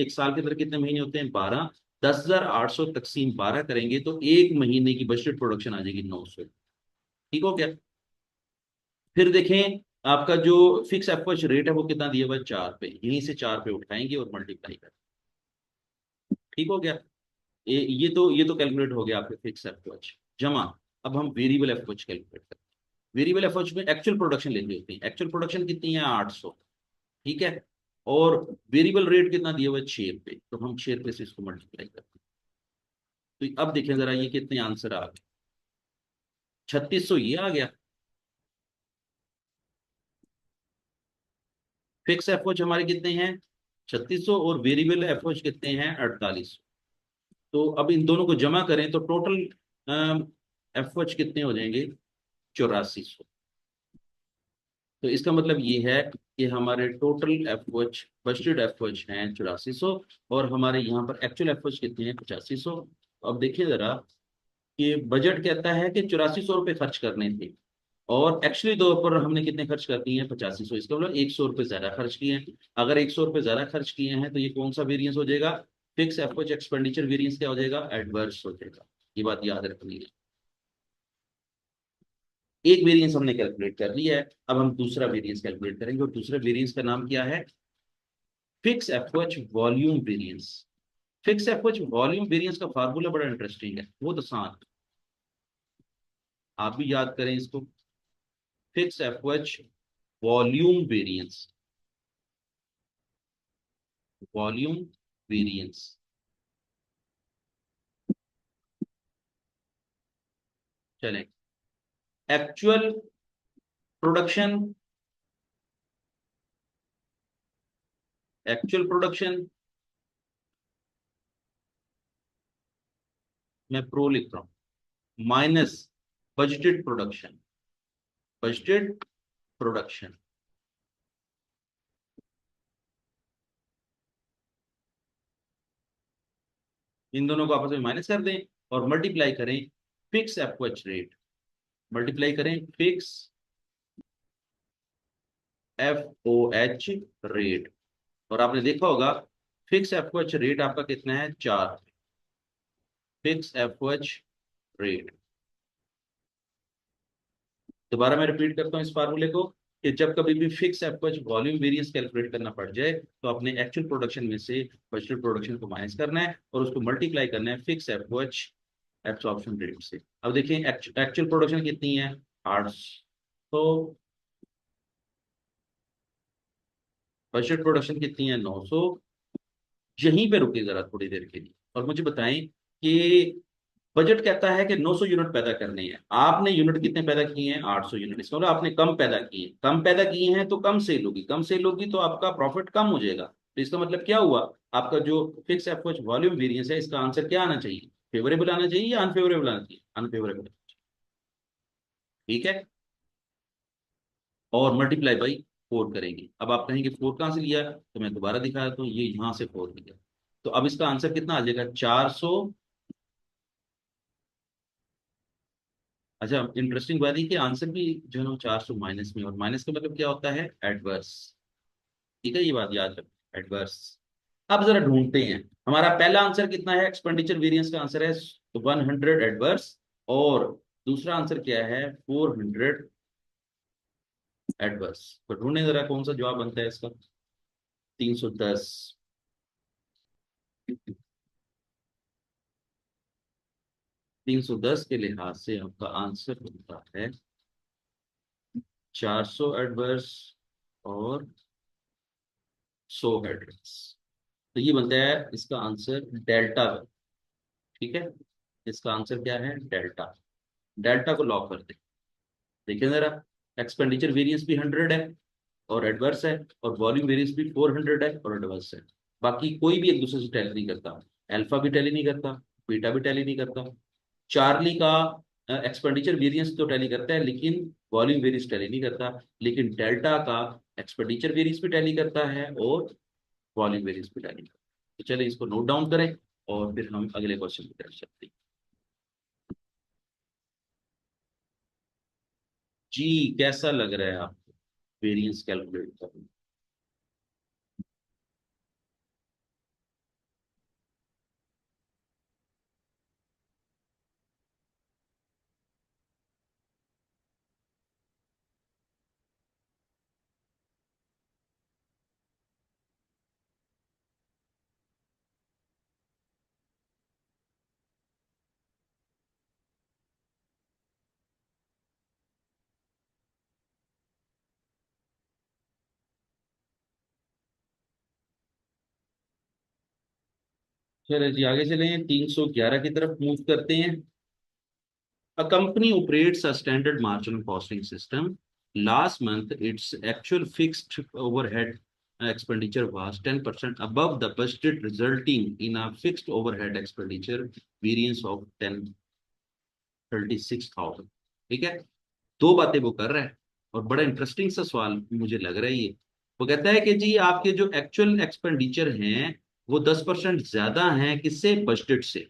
A: एक साल के अंदर कितने महीने होते हैं? 12। 10,800 तकसीम 12 करेंगे तो एक महीने की बजटेड प्रोडक्शन आ जाएगी 900। ठीक हो गया? फिर देखें, आपका जो फिक्स एफओएच रेट है वो कितना दिया हुआ है? 4 पे। यहीं से 4 पे उठाएंगे और मल्टीप्लाई करें। ठीक हो गया? ये तो कैलकुलेट हो गया आपके फिक्स एफओएच जमा। अब हम वेरिएबल एफओएच कैलकुलेट करें। वेरिएबल एफओएच में एक्चुअल प्रोडक्शन लेनी होती है। एक्चुअल प्रोडक्शन कितनी है? 800। ठीक है। और वेरिएबल रेट कितना दिया हुआ है? 6 पे। तो हम 6 से इसको मल्टीप्लाई करते हैं। तो अब देखें जरा, ये कितने आंसर आ गए? 3600 ये आ गया। फिक्स एफओएच हमारे कितने हैं? 3600। और वेरिएबल एफओएच कितने हैं? 4800। तो अब इन दोनों को जमा करें तो टोटल एफओएच कितने हो जाएंगे? 8400। तो इसका मतलब ये है कि हमारे टोटल एफओएच, बजटेड एफओएच हैं 8400, और हमारे यहाँ पर एक्चुअल एफओएच कितने हैं? 8500। अब देखिए जरा कि बजट कहता है कि 8400 रुपये खर्च करने थे, और एक्चुअली तौर पर हमने कितने खर्च कर दिए हैं? 8500। इसका मतलब 100 रुपये ज्यादा खर्च किए हैं। अगर 100 रुपये ज्यादा खर्च किए हैं तो ये कौन सा वेरियंस हो जाएगा? फिक्स एफओएच एक्सपेंडिचर वेरियंस क्या हो जाएगा? एडवर्स हो जाएगा। ये बात याद रखनी है। एक वेरिएंस हमने कैलकुलेट कर लिया है। अब हम दूसरा वेरिएंस कैलकुलेट करेंगे, और दूसरे वेरिएंस का नाम क्या है? Fix FOH volume variance. Fix FOH volume variance का फार्मूला बड़ा इंटरेस्टिंग है, वो तो आसान। आप भी याद करें इसको। Fix FOH volume variance. Volume variance. चलें। एक्चुअल प्रोडक्शन, एक्चुअल प्रोडक्शन मैं प्रो लिख रहा हूं, minus budgeted production. Budgeted production. इन दोनों को आपस में माइनस कर दें और मल्टीप्लाई करें फिक्स एफओएच रेट। मल्टीप्लाई करें fix F O H rate. और आपने देखा होगा fix F O H rate आपका कितना है? 4। Fix F O H rate. दोबारा मैं रिपीट करता हूँ इस फार्मूले को, कि जब कभी भी fix F O H volume variance calculate करना पड़ जाए तो अपने एक्चुअल प्रोडक्शन में से बजटेड प्रोडक्शन को माइनस करना है और उसको मल्टीप्लाई करना है fix F O H absorption rate से। अब देखिए एक्चुअल प्रोडक्शन कितनी है? 800। बजट प्रोडक्शन कितनी है? 900। यहीं पे रुके जरा थोड़ी देर के लिए और मुझे बताएं कि बजट कहता है कि 900 यूनिट पैदा करने हैं। आपने यूनिट कितने पैदा किए हैं? 800 यूनिट। इसका मतलब आपने कम पैदा किए। कम पैदा किए हैं तो कम सेल होगी। कम सेल होगी तो आपका प्रॉफिट कम हो जाएगा। तो इसका मतलब क्या हुआ? आपका जो फिक्स एफओएच वॉल्यूम वेरिएंस है, इसका आंसर क्या आना चाहिए? फेवरेबल आना चाहिए या अनफेवरेबल आना चाहिए? अनफेवरेबल। ठीक है। और मल्टीप्लाई बाई 4 करेंगे। अब आप कहेंगे 4 कहाँ से लिया? तो मैं दोबारा दिखा देता हूँ, ये यहाँ से 4 लिया। तो अब इसका आंसर कितना आ जाएगा? 400। अच्छा, इंटरेस्टिंग बात है कि आंसर भी जो है ना 400 माइनस में, और माइनस का मतलब क्या होता है? एडवर्स। ठीक है, ये बात याद रखो, एडवर्स। अब जरा ढूंढते हैं, हमारा पहला आंसर कितना है? एक्सपेंडिचर वेरिएंस का आंसर है 100 एडवर्स, और दूसरा आंसर क्या है? 400 एडवर्स। तो ढूंढे जरा कौन सा जवाब बनता है इसका? 310। 310 के लिहाज से आपका आंसर बनता है 400 एडवर्स और 100 एडवर्स। तो ये बनता है इसका आंसर डेल्टा। ठीक है। इसका आंसर क्या है? डेल्टा। डेल्टा को लॉक कर दे। देखिए जरा, एक्सपेंडिचर वेरिएंस भी 100 है और एडवर्स है, और वॉल्यूम वेरिएंस भी 400 है और एडवर्स है। बाकी कोई भी एक दूसरे से टैली नहीं करता। अल्फा भी टैली नहीं करता, बीटा भी टैली नहीं करता। चार्ली का एक्सपेंडिचर वेरिएंस तो टैली करता है लेकिन वॉल्यूम वेरिएंस टैली नहीं करता। लेकिन डेल्टा का एक्सपेंडिचर वेरिएंस भी टैली करता है और वॉल्यूम वेरिएंस भी टैली करता है। तो चलिए इसको नोट डाउन करें और फिर हम अगले क्वेश्चन की तरफ चलते हैं। जी, कैसा लग रहा है आपको वेरिएंस कैलकुलेट करना? चलिए जी, आगे चलें, 311 की तरफ मूव करते हैं। A company operates a standard marginal costing system. Last month, its actual fixed overhead expenditure was 10% above the budget, resulting in a fixed overhead expenditure variance of 1036,000। ठीक है, दो बातें वो कर रहा है और बड़ा इंटरेस्टिंग सा सवाल मुझे लग रहा है ये। वो कहता है कि जी आपके जो एक्चुअल एक्सपेंडिचर हैं वो 10% ज्यादा हैं किससे? बजटेड से।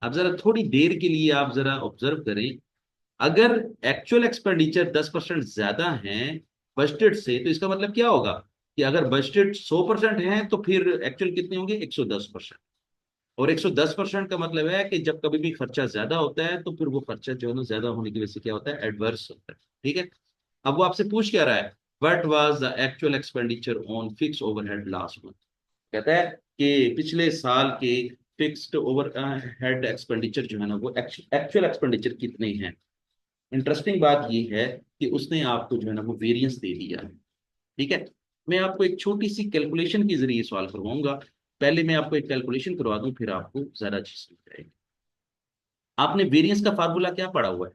A: अब जरा थोड़ी देर के लिए आप जरा ऑब्जर्व करें, अगर एक्चुअल एक्सपेंडिचर 10% ज्यादा है बजटेड से, तो इसका मतलब क्या होगा कि अगर बजटेड 100% है तो फिर एक्चुअल कितने होंगे? 110%। और 110% का मतलब है कि जब कभी भी खर्चा ज्यादा होता है तो फिर वो खर्चा जो है ना ज्यादा होने की वजह से क्या होता है? एडवर्स होता है। ठीक है, अब वो आपसे पूछ क्या रहा है? What was the actual expenditure on fix overhead last month. कहता है कि पिछले साल के फिक्स्ड ओवर हेड एक्सपेंडिचर जो है ना वो एक्चुअल एक्सपेंडिचर कितने हैं। इंटरेस्टिंग बात ये है कि उसने आपको जो है ना वो वेरिएंस दे दिया है। ठीक है, मैं आपको एक छोटी सी कैलकुलेशन के जरिए सॉल्व करवाऊंगा। पहले मैं आपको एक कैलकुलेशन करवा दूं फिर आपको ज्यादा अच्छी समझ आएगी। आपने वेरिएंस का फार्मूला क्या पढ़ा हुआ है?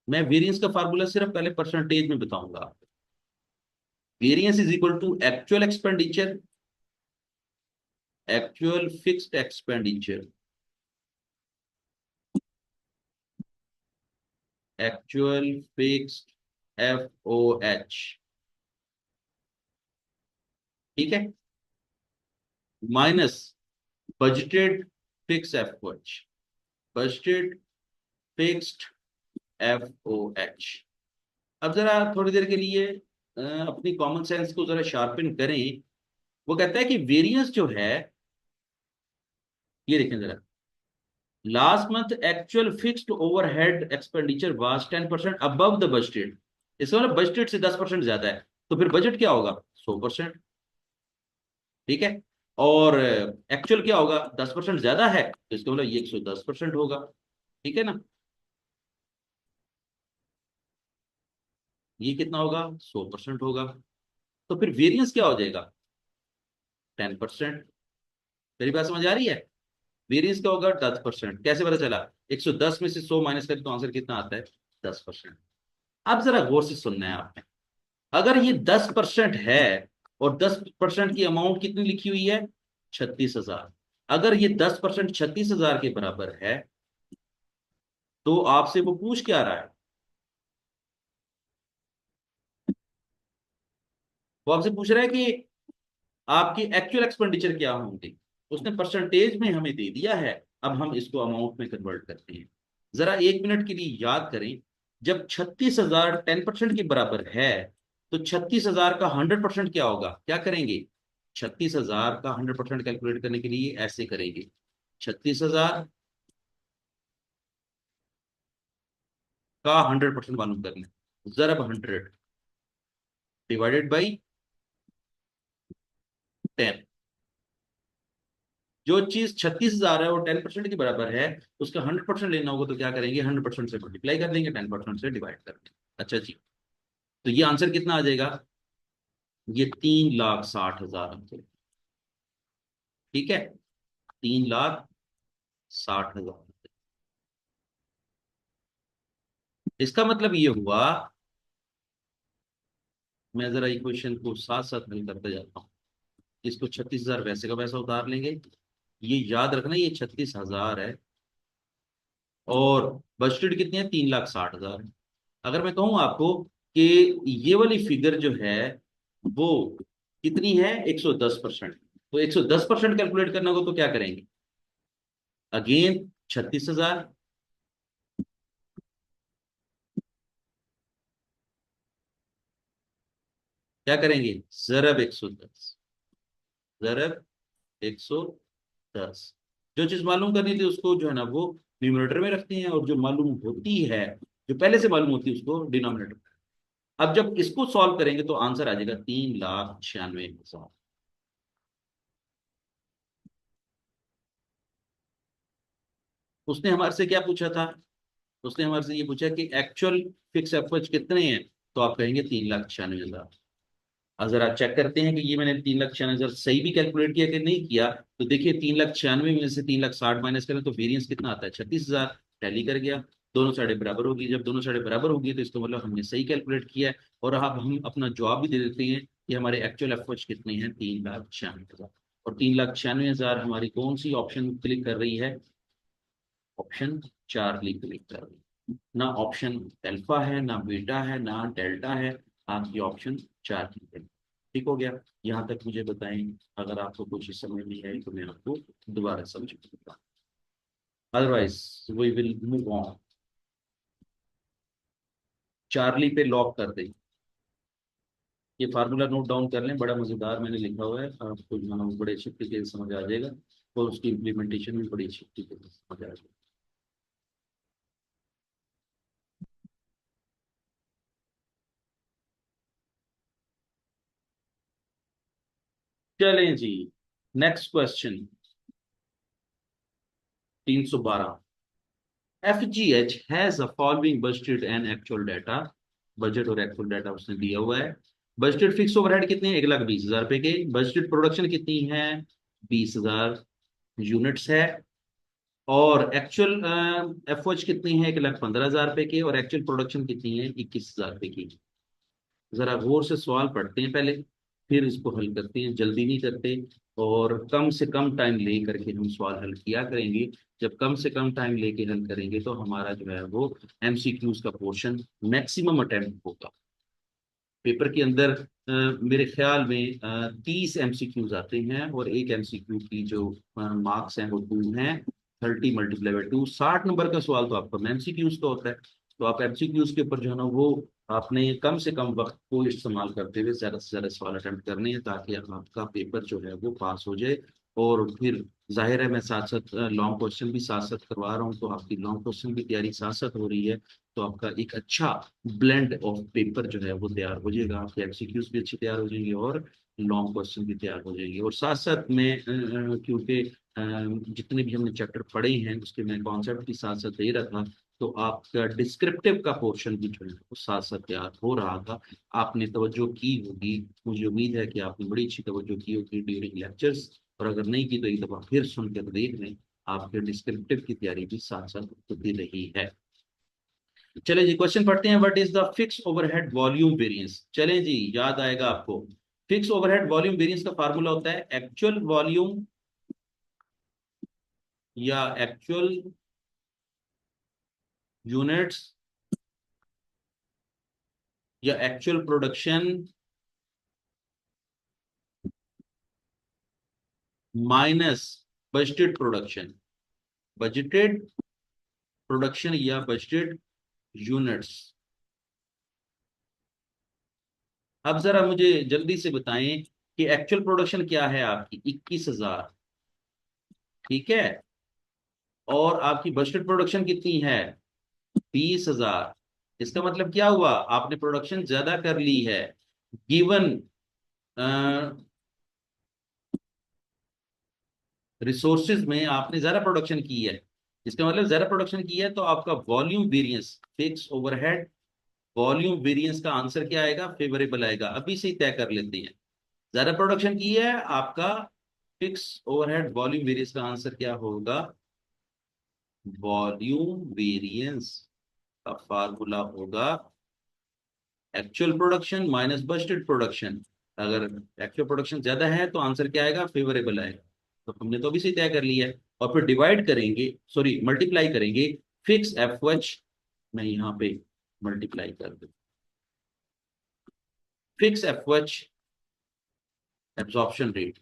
A: मैं वेरिएंस का फार्मूला सिर्फ पहले परसेंटेज में बताऊंगा आपको। Variance is equal to actual expenditure, actual fixed expenditure, actual fixed FOH। ठीक है, minus budgeted fix FOH, budgeted fixed FOH। अब जरा थोड़ी देर के लिए अपनी कॉमन सेंस को जरा शार्पन करें। वो कहता है कि वेरिएंस जो है, ये देखें जरा, last month actual fixed overhead expenditure was 10% above the budgeted. इसका मतलब बजटेड से 10% ज्यादा है, तो फिर बजट क्या होगा? 100%। ठीक है, और एक्चुअल क्या होगा? 10% ज्यादा है, तो इसका मतलब ये 110% होगा। ठीक है ना, ये कितना होगा? 100% होगा। तो फिर वेरिएंस क्या हो जाएगा? 10%। मेरी बात समझ आ रही है? वेरिएंस क्या होगा? 10%। कैसे पता चला? 110 में से 100 माइनस करें तो आंसर कितना आता है? 10%। अब जरा गौर से सुनना है आपने, अगर ये 10% है और 10% की अमाउंट कितनी लिखी हुई है? 36,000। अगर ये 10% 36,000 के बराबर है तो आपसे वो पूछ क्या रहा है? वो आपसे पूछ रहा है कि आपकी एक्चुअल एक्सपेंडिचर क्या होंगे। उसने परसेंटेज में हमें दे दिया है, अब हम इसको अमाउंट में कन्वर्ट करते हैं। जरा एक मिनट के लिए याद करें, जब 36,000 10% के बराबर है तो 36,000 का 100% क्या होगा? क्या करेंगे? 36,000 का 100% कैलकुलेट करने के लिए ऐसे करेंगे, 36,000 का 100% मालूम करना है, जरब 100 डिवाइडेड बाई 10। जो चीज 36,000 है वो 10% के बराबर है, उसका 100% लेना होगा तो क्या करेंगे? 100% से मल्टीप्लाई कर देंगे, 10% से डिवाइड कर देंगे। अच्छा जी, तो ये आंसर कितना आ जाएगा? ये 3,60,000 आंसर। ठीक है, 3,60,000। इसका मतलब ये हुआ, मैं जरा इक्वेशन को साथ साथ हल करते जाता हूँ। इसको 36,000 वैसे का वैसा उतार लेंगे। ये याद रखना ये 36,000 है और बजटेड कितनी है? 3,60,000 है। अगर मैं कहूँ आपको कि ये वाली फिगर जो है वो कितनी है? 110%, तो 110% कैलकुलेट करना हो तो क्या करेंगे? अगेन 36,000, क्या करेंगे? जरब 110, जरब 110। जो चीज मालूम करनी थी उसको जो है ना वो न्यूमरेटर में रखते हैं, और जो मालूम होती है, जो पहले से मालूम होती है, उसको डिनोमिनेटर। अब जब इसको सॉल्व करेंगे तो आंसर आ जाएगा 3,96,000। उसने हमारे से क्या पूछा था? उसने हमारे से ये पूछा कि एक्चुअल फिक्स एफर्ट कितने हैं, तो आप कहेंगे 3,96,000। अगर आप चेक करते हैं कि ये मैंने 3,96,000 सही भी कैलकुलेट किया कि नहीं किया, तो देखिए 3,96,000 में से 3,60,000 माइनस करें तो वेरियंस कितना आता है? 36,000। टैली कर गया। दोनों साइडें बराबर होगी, जब दोनों साइडें बराबर होगी तो इसका मतलब हमने सही कैलकुलेट किया है। और अब हम अपना जवाब भी दे देते हैं कि हमारे एक्चुअल एफर्ट्स कितने हैं, 3,96,000। और 3,96,000 हमारी कौन सी ऑप्शन क्लिक कर रही है? ऑप्शन चार्ली क्लिक कर रही है। ना ऑप्शन अल्फा है, ना बीटा है, ना डेल्टा है, आपकी ऑप्शन चार की है। ठीक हो गया? यहाँ तक मुझे बताएं। अगर आपको कुछ समझ नहीं आई तो मैं आपको दोबारा समझाऊंगा, otherwise we will move on. Charlie पे लॉक कर दें। ये फार्मूला नोट डाउन कर लें, बड़ा मजेदार मैंने लिखा हुआ है, आपको जो है ना वो बड़े अच्छे तरीके से समझ आ जाएगा, और उसकी इम्प्लीमेंटेशन भी बड़ी अच्छी तरीके से समझ आ जाएगी। चलें जी, next question 312। FGH has a following budgeted and actual data। Budget और एक्चुअल डाटा उसने दिया हुआ है। बजटेड फिक्स ओवरहेड कितने हैं? 1,20,000 रुपए के। बजटेड प्रोडक्शन कितनी है? 20,000 यूनिट्स है। और एक्चुअल एफओएच कितनी है? 1,15,000 रुपए के। और एक्चुअल प्रोडक्शन कितनी है? 21,000 रुपए की। जरा गौर से सवाल पढ़ते हैं पहले, फिर इसको हल करते हैं, जल्दी नहीं करते। और कम से कम टाइम ले करके हम सवाल हल किया करेंगे। जब कम से कम टाइम लेके हल करेंगे तो हमारा जो है वो एमसीक्यूज का पोर्शन मैक्सिमम अटेम्प्ट होगा। पेपर के अंदर मेरे ख्याल में 30 एमसीक्यूज आते हैं, और एक एमसीक्यू की जो मार्क्स हैं वो 2 हैं। 30 × 2 60 नंबर का सवाल तो आपका एमसीक्यूज का होता है। तो आप एमसीक्यूज के ऊपर जो है ना वो आपने कम से कम वक्त को इस्तेमाल करते हुए ज्यादा से ज्यादा सवाल अटेम्प्ट करने हैं, ताकि आपका पेपर जो है वो पास हो जाए। और फिर जाहिर है मैं साथ साथ लॉन्ग क्वेश्चन भी साथ साथ करवा रहा हूँ, तो आपकी लॉन्ग क्वेश्चन की तैयारी साथ साथ हो रही है। तो आपका एक अच्छा ब्लेंड ऑफ पेपर जो है वो तैयार हो जाएगा, आपके एमसीक्यूज भी अच्छे तैयार हो जाएंगे, और लॉन्ग क्वेश्चन भी तैयार हो जाएंगे। और साथ साथ में क्योंकि जितने भी हमने चैप्टर पढ़े हैं उसके मैं कॉन्सेप्ट भी साथ साथ दे रहा था, तो आपका डिस्क्रिप्टिव का पोर्शन भी जो है वो साथ साथ तैयार हो रहा था। आपने तवज्जो की होगी, मुझे उम्मीद है कि आपने बड़ी अच्छी तवज्जो की होगी ड्यूरिंग लेक्चर्स। और अगर नहीं की तो एक दफा फिर सुन कर देख लें, आपके डिस्क्रिप्टिव की तैयारी भी साथ साथ होती रही है। चले जी, क्वेश्चन पढ़ते हैं। What is the fix overhead volume variance? चलें जी, याद आएगा आपको। फिक्स ओवरहेड वॉल्यूम वेरिएंस का फार्मूला होता है एक्चुअल वॉल्यूम या एक्चुअल यूनिट्स या actual production minus budgeted production. Budgeted production या बजटेड यूनिट्स। अब जरा मुझे जल्दी से बताएं कि एक्चुअल प्रोडक्शन क्या है आपकी? 21,000। ठीक है। और आपकी बजटेड प्रोडक्शन कितनी है? 20,000। इसका मतलब क्या हुआ? आपने प्रोडक्शन ज्यादा कर ली है। गिवन रिसोर्सेज में आपने ज्यादा प्रोडक्शन की है। इसका मतलब ज्यादा प्रोडक्शन की है तो आपका volume variance, fix overhead volume variance का आंसर क्या आएगा? फेवरेबल आएगा। अभी से ही तय कर लेते हैं। ज्यादा प्रोडक्शन की है आपका फिक्स ओवरहेड वॉल्यूम वेरिएंस का आंसर क्या होगा? वॉल्यूम वेरिएंस का फार्मूला होगा actual production minus budgeted production. अगर एक्चुअल प्रोडक्शन ज्यादा है तो आंसर क्या आएगा? फेवरेबल आएगा। तो हमने तो अभी से तय कर लिया है। और फिर डिवाइड करेंगे, सॉरी मल्टीप्लाई करेंगे फिक्स एफ एच। मैं यहाँ पे मल्टीप्लाई कर दूं fix F H absorption rate.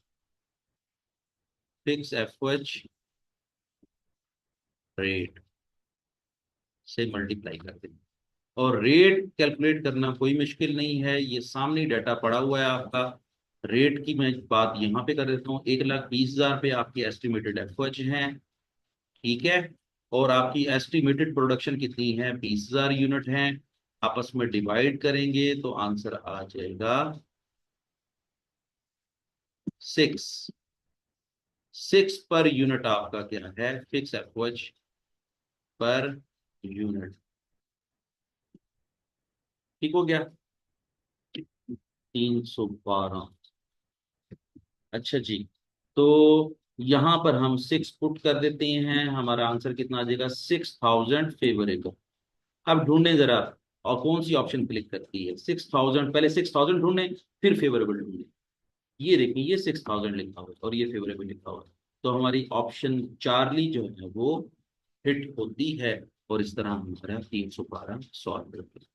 A: Fix FOH rate से मल्टीप्लाई कर दें। और रेट कैलकुलेट करना कोई मुश्किल नहीं है, ये सामने डाटा पड़ा हुआ है आपका। रेट की मैं बात यहाँ पे कर देता हूँ। 1,20,000 पे आपकी एस्टिमेटेड एफओएच है, ठीक है। और आपकी एस्टिमेटेड प्रोडक्शन कितनी है, 20,000 यूनिट है। आपस में डिवाइड करेंगे तो आंसर आ जाएगा 6। 6 पर यूनिट आपका क्या है, फिक्स एफओएच पर यूनिट। ठीक हो गया। 312। अच्छा जी। तो यहां पर हम 6 पुट कर देते हैं, हमारा आंसर कितना आ जाएगा, 6,000 फेवरेबल। अब ढूंढें जरा, और कौन सी ऑप्शन क्लिक करती है, 6,000, पहले 6,000 ढूंढें फिर फेवरेबल ढूंढें। ये देखिए, ये 6,000 लिखा हुआ है और ये फेवरेबल लिखा हुआ है। तो हमारी ऑप्शन चार्ली जो है वो हिट होती है। और इस तरह हमारा 312 सॉल्व करते हैं।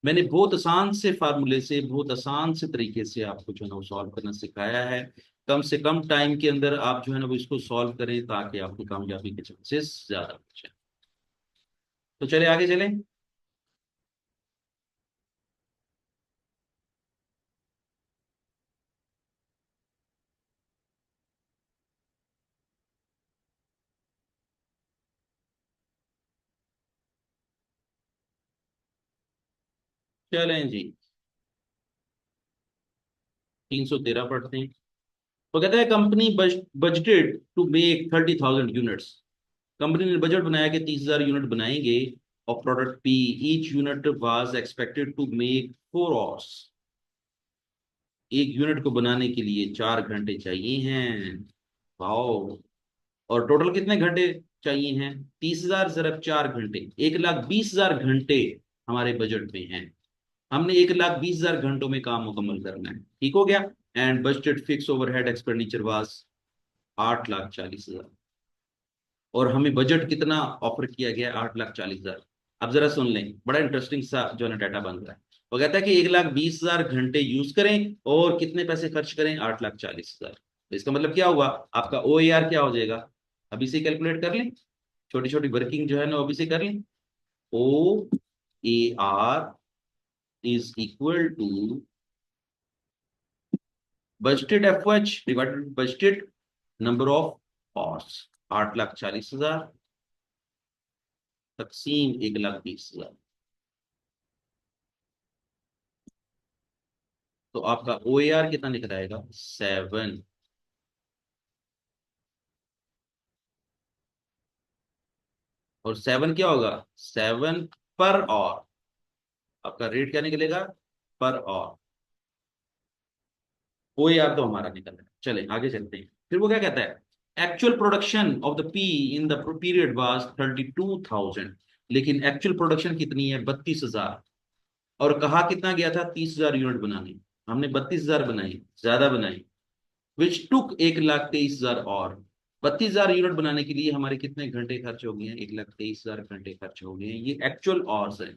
A: मैंने बहुत आसान से फार्मूले से, बहुत आसान से तरीके से आपको जो है ना वो सॉल्व करना सिखाया है। कम से कम टाइम के अंदर आप जो है ना वो इसको सॉल्व करें ताकि आपकी कामयाबी के चांसेस ज्यादा हो जाए। तो चले आगे चलें। चलें जी, 313 पढ़ते हैं। तो कहता है company budgeted to make 30,000 units. Company ने बजट बनाया कि 30,000 यूनिट बनाएंगे और product P. Each unit was expected to make 4 hours. एक यूनिट को बनाने के लिए 4 घंटे चाहिए हैं। वाओ। और टोटल कितने घंटे चाहिए हैं, 30,000 ज़रब 4 घंटे, 1,20,000 घंटे हमारे बजट में हैं। हमने 1,20,000 घंटों में काम मुकम्मल करना है, ठीक हो गया। And budgeted fix overhead expenditure was 8,40,000। और हमें बजट कितना ऑफर किया गया, 8,40,000। अब जरा सुन लें, बड़ा इंटरेस्टिंग सा जो है ना डाटा बन रहा है। वो कहता है कि 1,20,000 घंटे यूज करें और कितने पैसे खर्च करें, 8,40,000। तो इसका मतलब क्या हुआ, आपका ओ ए आर क्या हो जाएगा, अभी से कैलकुलेट कर लें। छोटी छोटी वर्किंग जो है ना वो अभी से कर लें। O A R is equal to budgeted F O H divided budgeted number of hours. 8,40,000 तकसीम 1,20,000। तो आपका ओ ए आर कितना निकल आएगा, 7। और 7 क्या होगा, 7 पर और। आपका रेट क्या निकलेगा, पर और। ओ ए आर तो हमारा निकल रहा है। चले आगे चलते हैं। फिर वो क्या कहता है, actual production of the P in the period was 32,000। लेकिन एक्चुअल प्रोडक्शन कितनी है, 32,000। और कहा कितना गया था, 30,000 यूनिट बनाने। हमने 32,000 बनाई, ज्यादा बनाई। विच टुक 1,23,000 और। 32,000 यूनिट बनाने के लिए हमारे कितने घंटे खर्च हो गए हैं, 1,23,000 घंटे खर्च हो गए हैं। ये एक्चुअल ऑर्स है।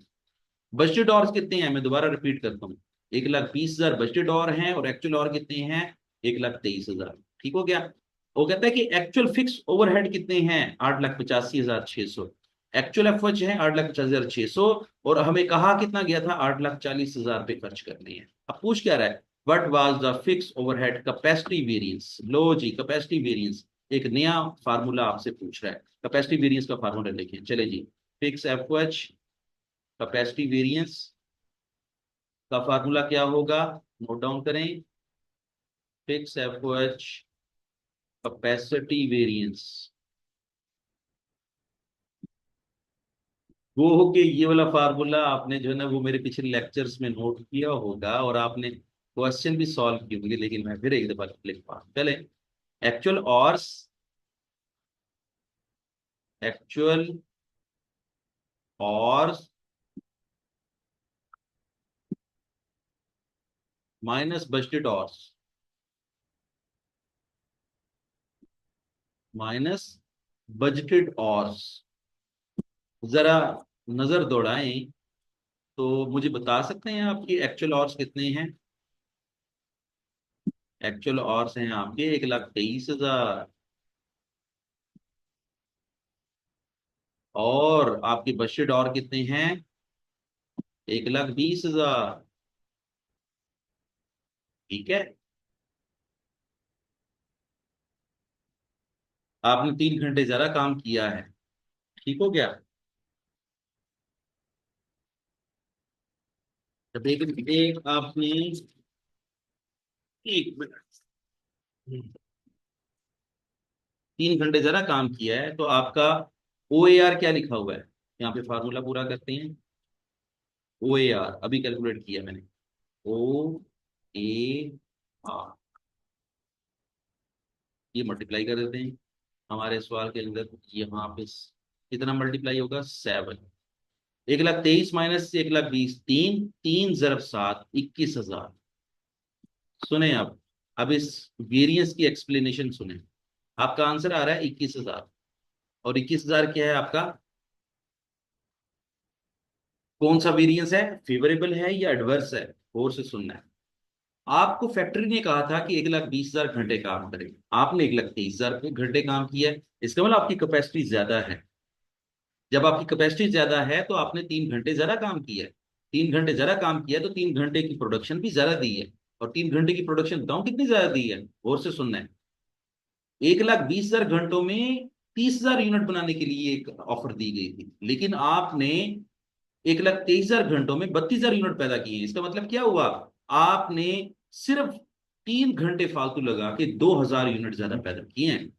A: बजटेड ऑर्स कितने हैं, मैं दोबारा रिपीट करता हूँ। 1,20,000 बजटेड और हैं और एक्चुअल और कितने हैं, 1,23,000। ठीक हो गया। वो कहता है कि एक्चुअल फिक्स ओवरहेड कितने हैं, 8,85,600। एक्चुअल एफएच है 8,85,600। और हमें कहा कितना गया था, 8,40,000 पे खर्च करने हैं। अब पूछ क्या रहा है, what was the fix overhead capacity variance. लो जी, कैपेसिटी वेरिएंस एक नया फार्मूला आपसे पूछ रहा है। कैपेसिटी वेरिएंस का फार्मूला लिखें, चले जी। फिक्स एफएच कैपेसिटी वेरिएंस का फार्मूला क्या होगा, नोट डाउन करें। Fix FOH capacity variance. वो हो के ये वाला फार्मूला आपने जो है ना वो मेरे पिछले लेक्चर्स में नोट किया होगा और आपने क्वेश्चन भी सॉल्व किए होंगे, लेकिन मैं फिर एक दफा लिख पा चले। Actual hours, actual hours minus budgeted hours, minus budgeted hours. जरा नजर दौड़ाएं तो मुझे बता सकते हैं आपकी एक्चुअल ऑर्स कितने हैं। एक्चुअल ऑर्स हैं आपके 1,23,000। और आपके बजटेड और कितने हैं? 1,20,000। ठीक है। आपने 3 घंटे ज्यादा काम किया है। ठीक हो गया। जब एक एक आपने 1 मिनट 3 घंटे ज्यादा काम किया है तो आपका ओ ए आर क्या लिखा हुआ है? यहाँ पे फार्मूला पूरा करते हैं। ओ ए आर अभी कैलकुलेट किया मैंने। ओ ए आर, ये मल्टीप्लाई कर देते हैं हमारे सवाल के अंदर। यहाँ पे कितना मल्टीप्लाई होगा? 7। 1,23,000 माइनस 1,20,000, 3 3 × 7 21,000। सुने अब इस वेरिएंस की एक्सप्लेनेशन सुने। आपका आंसर आ रहा है 21,000। और 21,000 क्या है आपका? कौन सा वेरिएंस है? फेवरेबल है या एडवर्स है? और से सुनना है। आपको फैक्ट्री ने कहा था कि 1,20,000 घंटे काम करें। आपने 1,23,000 घंटे काम किया है, इसका मतलब आपकी कैपेसिटी ज्यादा है। जब आपकी कैपेसिटी ज्यादा है तो आपने 3 घंटे ज्यादा काम किया है। 3 घंटे ज्यादा काम किया है तो 3 घंटे की प्रोडक्शन भी ज्यादा दी है। और 3 घंटे की प्रोडक्शन बताऊं कितनी ज्यादा दी है? और से सुनना है। 1,20,000 घंटों में 30,000 यूनिट बनाने के लिए एक ऑफर दी गई थी, लेकिन आपने 1,23,000 घंटों में 32,000 यूनिट पैदा किए हैं। इसका मतलब क्या हुआ? आपने सिर्फ 3 घंटे फालतू लगा के 2,000 यूनिट ज्यादा पैदा किए हैं।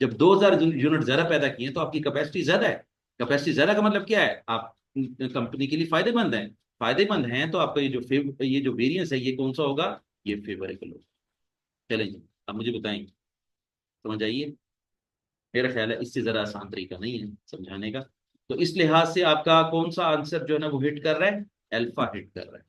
A: जब 2,000 यूनिट ज्यादा पैदा किए हैं तो आपकी कैपेसिटी ज्यादा है। कैपेसिटी ज्यादा का मतलब क्या है? आप कंपनी के लिए फायदेमंद है। फायदेमंद हैं तो आपका ये जो वेरिएंस है ये कौन सा होगा? ये फेवरेबल होगा। चलें जी, अब मुझे बताएं। समझ आइए। मेरा ख्याल है इससे जरा आसान तरीका नहीं है समझाने का। तो इस लिहाज से आपका कौन सा आंसर जो है ना वो हिट कर रहा है? अल्फा हिट कर रहा है।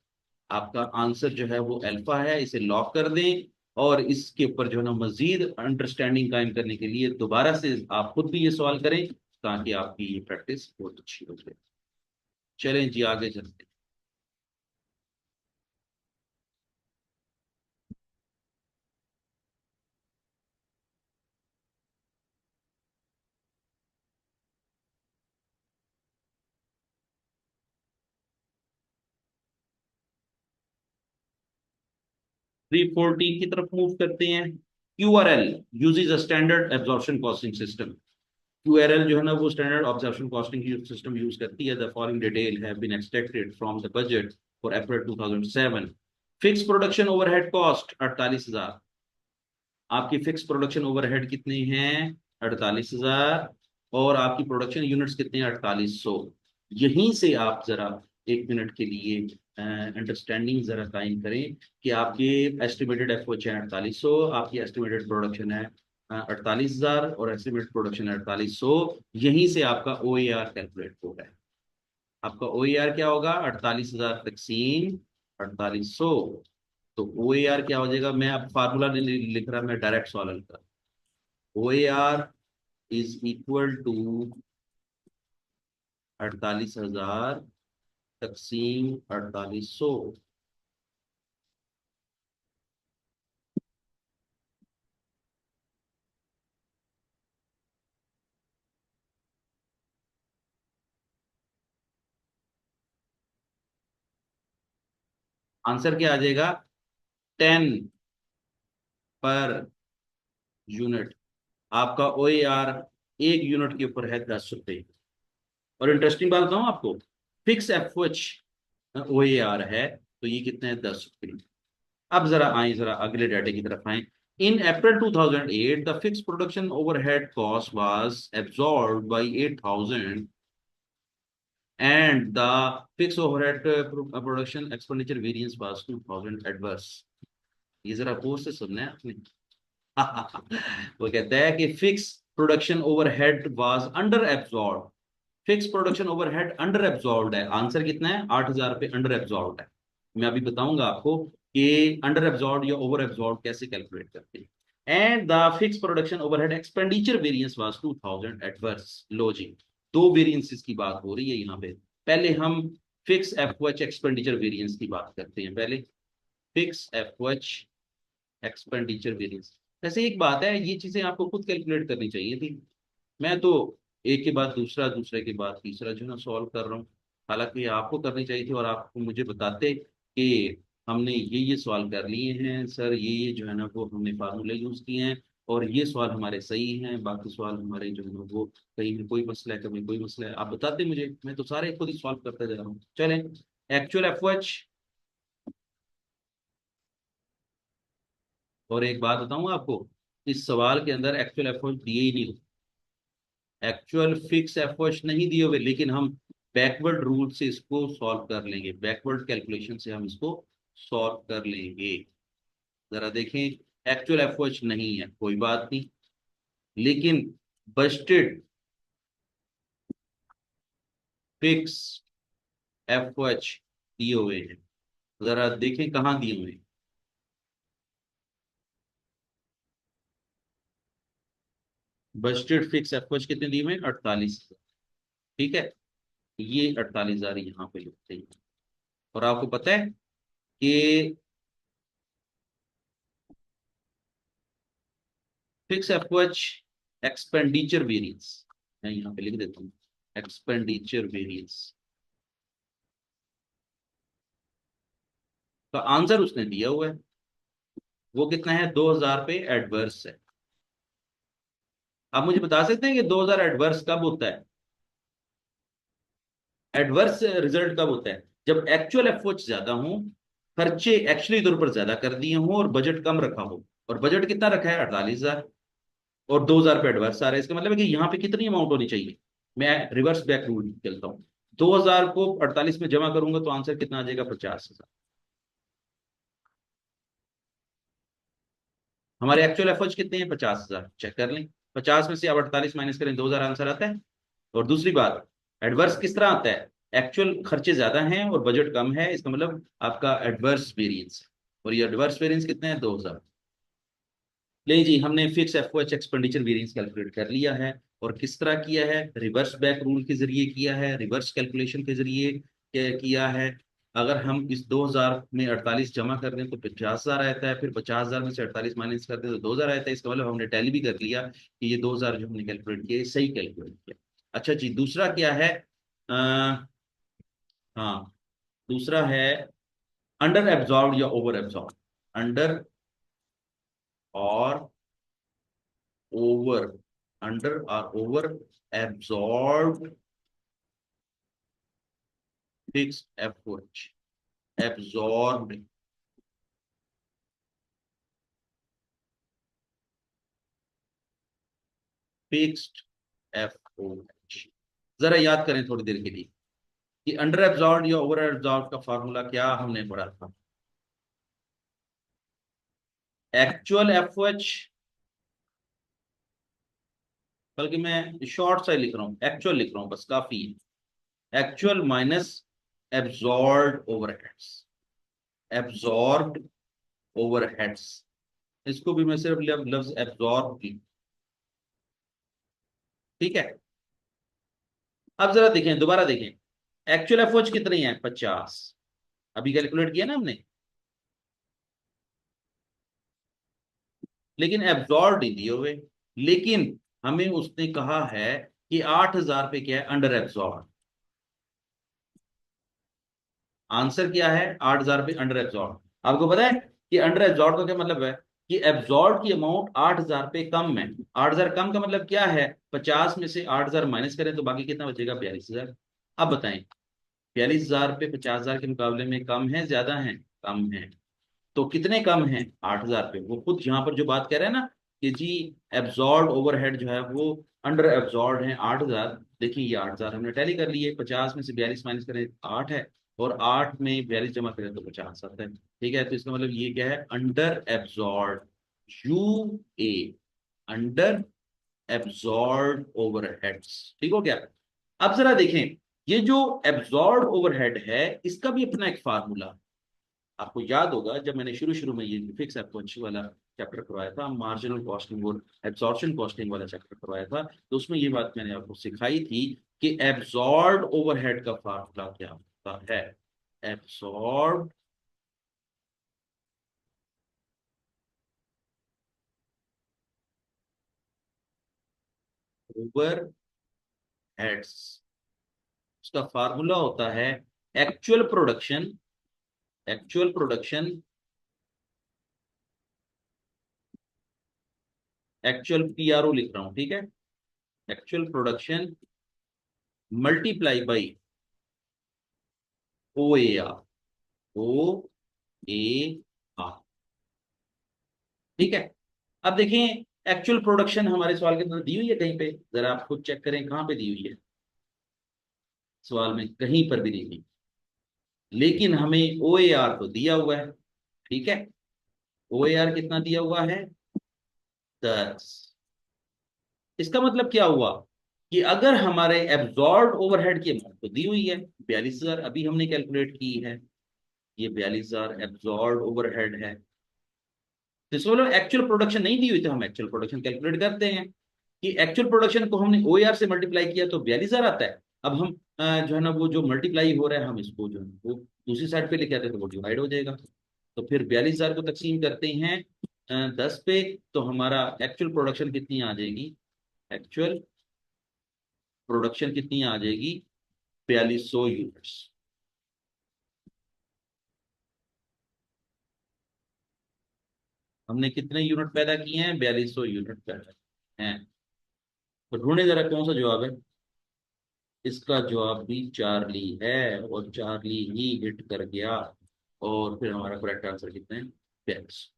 A: आपका आंसर जो है वो अल्फा है, इसे लॉक कर दें। और इसके ऊपर जो है ना मजीद अंडरस्टैंडिंग कायम करने के लिए दोबारा से आप खुद भी ये सवाल करें, ताकि आपकी ये प्रैक्टिस बहुत अच्छी हो जाए। चलें जी, आगे चलते हैं। 314 की तरफ मूव करते हैं। Q R L usages a standard absorption costing system. QRL जो है ना वो स्टैंडर्ड ऑब्जर्वेशन कॉस्टिंग की सिस्टम यूज करती है। The following detail have been extracted from the budget for April 2007। Fix production overhead cost 48,000। आपकी फिक्स प्रोडक्शन ओवरहेड कितने हैं? 48,000। और आपकी प्रोडक्शन यूनिट्स कितने हैं? 4,800। यहीं से आप जरा 1 मिनट के लिए अंडरस्टैंडिंग जरा कायम करें कि आपके एस्टिमेटेड एफ है 4800, आपकी एस्टिमेटेड प्रोडक्शन है 48,000 और एस्टिमेटेड प्रोडक्शन है 4800। यहीं से आपका ओ ए आर कैलकुलेट हो रहा है। आपका ओ ए आर क्या होगा? 48,000 तकसीम 4800। तो ओ ए आर क्या हो जाएगा? मैं अब फार्मूला नहीं लिख रहा, मैं डायरेक्ट सॉल्व कर। O A R is equal to 48,000 तकसीम 4800। आंसर क्या आ जाएगा? 10 पर यूनिट। आपका ओ ए आर एक यूनिट के ऊपर है 10 रुपए। और इंटरेस्टिंग बात बताऊं आपको, fix F H O A R है तो ये कितने हैं? 10 रुपए। अब जरा आए, जरा अगले डाटे की तरफ आए। In April 2008 the fix production overhead cost was absorbed by 8,000 and the fixed overhead production expenditure variance was 2,000 adverse। ये जरा गौर से सुनना है आपने। वो कहता है कि fix production overhead was under absorb. Fix production overhead under absorbed है। आंसर कितना है? 8,000 पे अंडर एब्सॉर्ब्ड है। मैं अभी बताऊंगा आपको कि अंडर एब्सॉर्ब या ओवर एब्सॉर्ब कैसे कैलकुलेट करते हैं। And the fix production overhead expenditure variance was 2,000 adverse. लो जी, दो वेरिएंसेस की बात हो रही है यहाँ पे। पहले हम फिक्स एफओएच एक्सपेंडिचर वेरिएंस की बात करते हैं। पहले फिक्स एफओएच एक्सपेंडिचर वेरिएंस। वैसे एक बात है, ये चीजें आपको खुद कैलकुलेट करनी चाहिए थी। मैं तो एक के बाद दूसरा, दूसरे के बाद तीसरा जो है ना सॉल्व कर रहा हूँ। हालांकि आपको करनी चाहिए थी और आपको मुझे बताते कि हमने ये सवाल कर लिए हैं सर, ये जो है ना वो हमने फार्मूले यूज किए हैं और ये सवाल हमारे सही हैं, बाकी सवाल हमारे जो है ना वो कहीं में कोई मसला है, कहीं कोई मसला है, आप बताते मुझे, मैं तो सारे खुद ही सॉल्व करते जा रहा हूँ। चलें, एक्चुअल एफओएच। और एक बात बताऊं आपको, इस सवाल के अंदर एक्चुअल एफओएच दिए ही नहीं, एक्चुअल फिक्स एफओएच नहीं दिए हुए, लेकिन हम बैकवर्ड रूल से इसको सॉल्व कर लेंगे, बैकवर्ड कैलकुलेशन से हम इसको सॉल्व कर लेंगे। जरा देखें, एक्चुअल एफओएच नहीं है कोई बात नहीं, लेकिन बजटेड फिक्स एफओएच दिए हुए हैं। जरा देखें कहाँ दिए हुए हैं। बजटेड फिक्स एफओएच कितने दिए हुए हैं? 48। ठीक है, ये 48,000 यहाँ पे लिखते हैं। और आपको पता है कि फिक्स एफओएच एक्सपेंडिचर वेरिएंस, मैं यहाँ पे लिख देता हूँ, एक्सपेंडिचर वेरिएंस का आंसर उसने दिया हुआ है, वो कितना है? 2,000 पे एडवर्स है। आप मुझे बता सकते हैं कि 2,000 एडवर्स कब होता है? एडवर्स रिजल्ट कब होता है? जब एक्चुअल एफओएच ज्यादा हो, खर्चे एक्चुअली तौर पर ज्यादा कर दिए हो और बजट कम रखा हो। और बजट कितना रखा है? 48,000, और 2,000 पे एडवर्स आ रहा है। इसका मतलब है कि यहाँ पे कितनी अमाउंट होनी चाहिए? मैं रिवर्स बैक रूल चलता हूँ, 2,000 को 48 में जमा करूंगा तो आंसर कितना आ जाएगा? 50,000। हमारे एक्चुअल एफर्ट्स कितने हैं? 50,000। चेक कर लें, 50 में से आप 48 माइनस करें, 2,000 आंसर आता है। और दूसरी बात, एडवर्स किस तरह आता है? एक्चुअल खर्चे ज्यादा हैं और बजट कम है, इसका मतलब आपका एडवर्स वेरिएंस है। और ये एडवर्स वेरिएंस कितने हैं? 2,000। ले जी, हमने fix FOH expenditure variance calculate कर लिया है। और किस तरह किया है? रिवर्स बैक रूल के जरिए किया है, रिवर्स कैलकुलेशन के जरिए किया है। अगर हम इस 2,000 में 48 जमा कर दें तो 50,000 रहता है, फिर 50,000 में से 48 माइनस कर दें तो 2,000 रहता है। इसका मतलब हमने टैली भी कर लिया कि ये 2,000 जो हमने कैलकुलेट किया, ये सही कैलकुलेट किया। अच्छा जी, दूसरा क्या है? आ, हाँ, दूसरा है अंडर एब्जॉर्ब या ओवर एब्जॉर्ब। अंडर और ओवर, अंडर और over absorb fixed FOH, absorb fixed FOH. जरा याद करें थोड़ी देर के लिए कि अंडर एब्जॉर्ब या ओवर एब्जॉर्ब का फार्मूला क्या हमने पढ़ा था? एक्चुअल एफओएच, बल्कि मैं शॉर्ट सा ही लिख रहा हूँ, एक्चुअल लिख रहा हूँ बस, काफी है। Actual minus absorb overheads, absorb overheads. इसको भी मैं सिर्फ लफ्ज एब्जॉर्ब की। ठीक है, अब जरा देखें, दोबारा देखें, एक्चुअल एफओएच कितनी है? 50। अभी कैलकुलेट किया ना हमने, लेकिन एब्जॉर्ब नहीं दिए हुए। लेकिन हमें उसने कहा है कि 8,000 पे क्या है? Under absorb. आंसर क्या है? 8,000 पे अंडर एब्जॉर्ब। आपको पता है कि अंडर एब्जॉर्ब का क्या मतलब है? कि एब्जॉर्ब की अमाउंट 8,000 पे कम है। 8,000 कम का मतलब क्या है? 50 में से 8,000 माइनस करें तो बाकी कितना बचेगा? 42,000। अब बताएं, 42,000 पे 50,000 के मुकाबले में कम है, ज्यादा है? कम है। तो कितने कम हैं? 8,000 पे। वो खुद यहाँ पर जो बात कह रहे हैं ना कि जी एब्जॉर्ब ओवरहेड जो है वो अंडर एब्जॉर्ब है 8,000। देखिए ये 8,000 हमने टैली कर लिए, 50 में से 42 माइनस करें 8 है, और 8 में 42 जमा करें तो 50 आता है। ठीक है, तो इसका मतलब ये क्या है? Under absorb, U A, under absorb overheads. ठीक हो गया? अब जरा देखें, ये जो एब्जॉर्ब ओवरहेड है इसका भी अपना एक फार्मूला। आपको याद होगा जब मैंने शुरू शुरू में ये फिक्स अप्रोच वाला चैप्टर करवाया था, मार्जिनल कॉस्टिंग और एब्जॉर्प्शन कॉस्टिंग वाला चैप्टर करवाया था, तो उसमें ये बात मैंने आपको सिखाई थी कि एब्जॉर्ब ओवरहेड का फार्मूला क्या होता है। Absorb overheads. उसका फार्मूला होता है actual production, actual production, actual PRO लिख रहा हूं, ठीक है, actual production multiply by O A R, O A R, ठीक है। अब देखें, एक्चुअल प्रोडक्शन हमारे सवाल के अंदर दी हुई है कहीं पे, जरा आप खुद चेक करें कहां पे दी हुई है, सवाल में कहीं पर भी नहीं दी, लेकिन हमें ओ ए आर तो दिया हुआ है, ठीक है। ओ ए आर कितना दिया हुआ है, 10। इसका मतलब क्या हुआ कि अगर हमारे एब्जॉर्ब ओवरहेड की अमाउंट तो दी हुई है 42,000, अभी हमने कैलकुलेट की है, ये 42,000 एब्जॉर्ब ओवरहेड है। तो इसमें मतलब एक्चुअल प्रोडक्शन नहीं दी हुई, तो हम एक्चुअल प्रोडक्शन कैलकुलेट करते हैं कि एक्चुअल प्रोडक्शन को हमने ओआर से मल्टीप्लाई किया तो 42,000 आता है। अब हम जो है ना वो जो मल्टीप्लाई हो रहा है हम इसको जो है वो दूसरी साइड पे लेके आते हैं तो वो डिवाइड हो जाएगा। तो फिर 42,000 को तकसीम करते हैं 10 पे, तो हमारा एक्चुअल प्रोडक्शन कितनी आ जाएगी, एक्चुअल प्रोडक्शन कितनी आ जाएगी, 4200 यूनिट्स। हमने कितने यूनिट पैदा किए हैं, 4200 यूनिट पैदा किए हैं। तो ढूंढे जरा कौन सा जवाब है। इसका जवाब भी चार्ली है, और चार्ली ही हिट कर गया। और फिर हमारा करेक्ट आंसर कितना है, 42।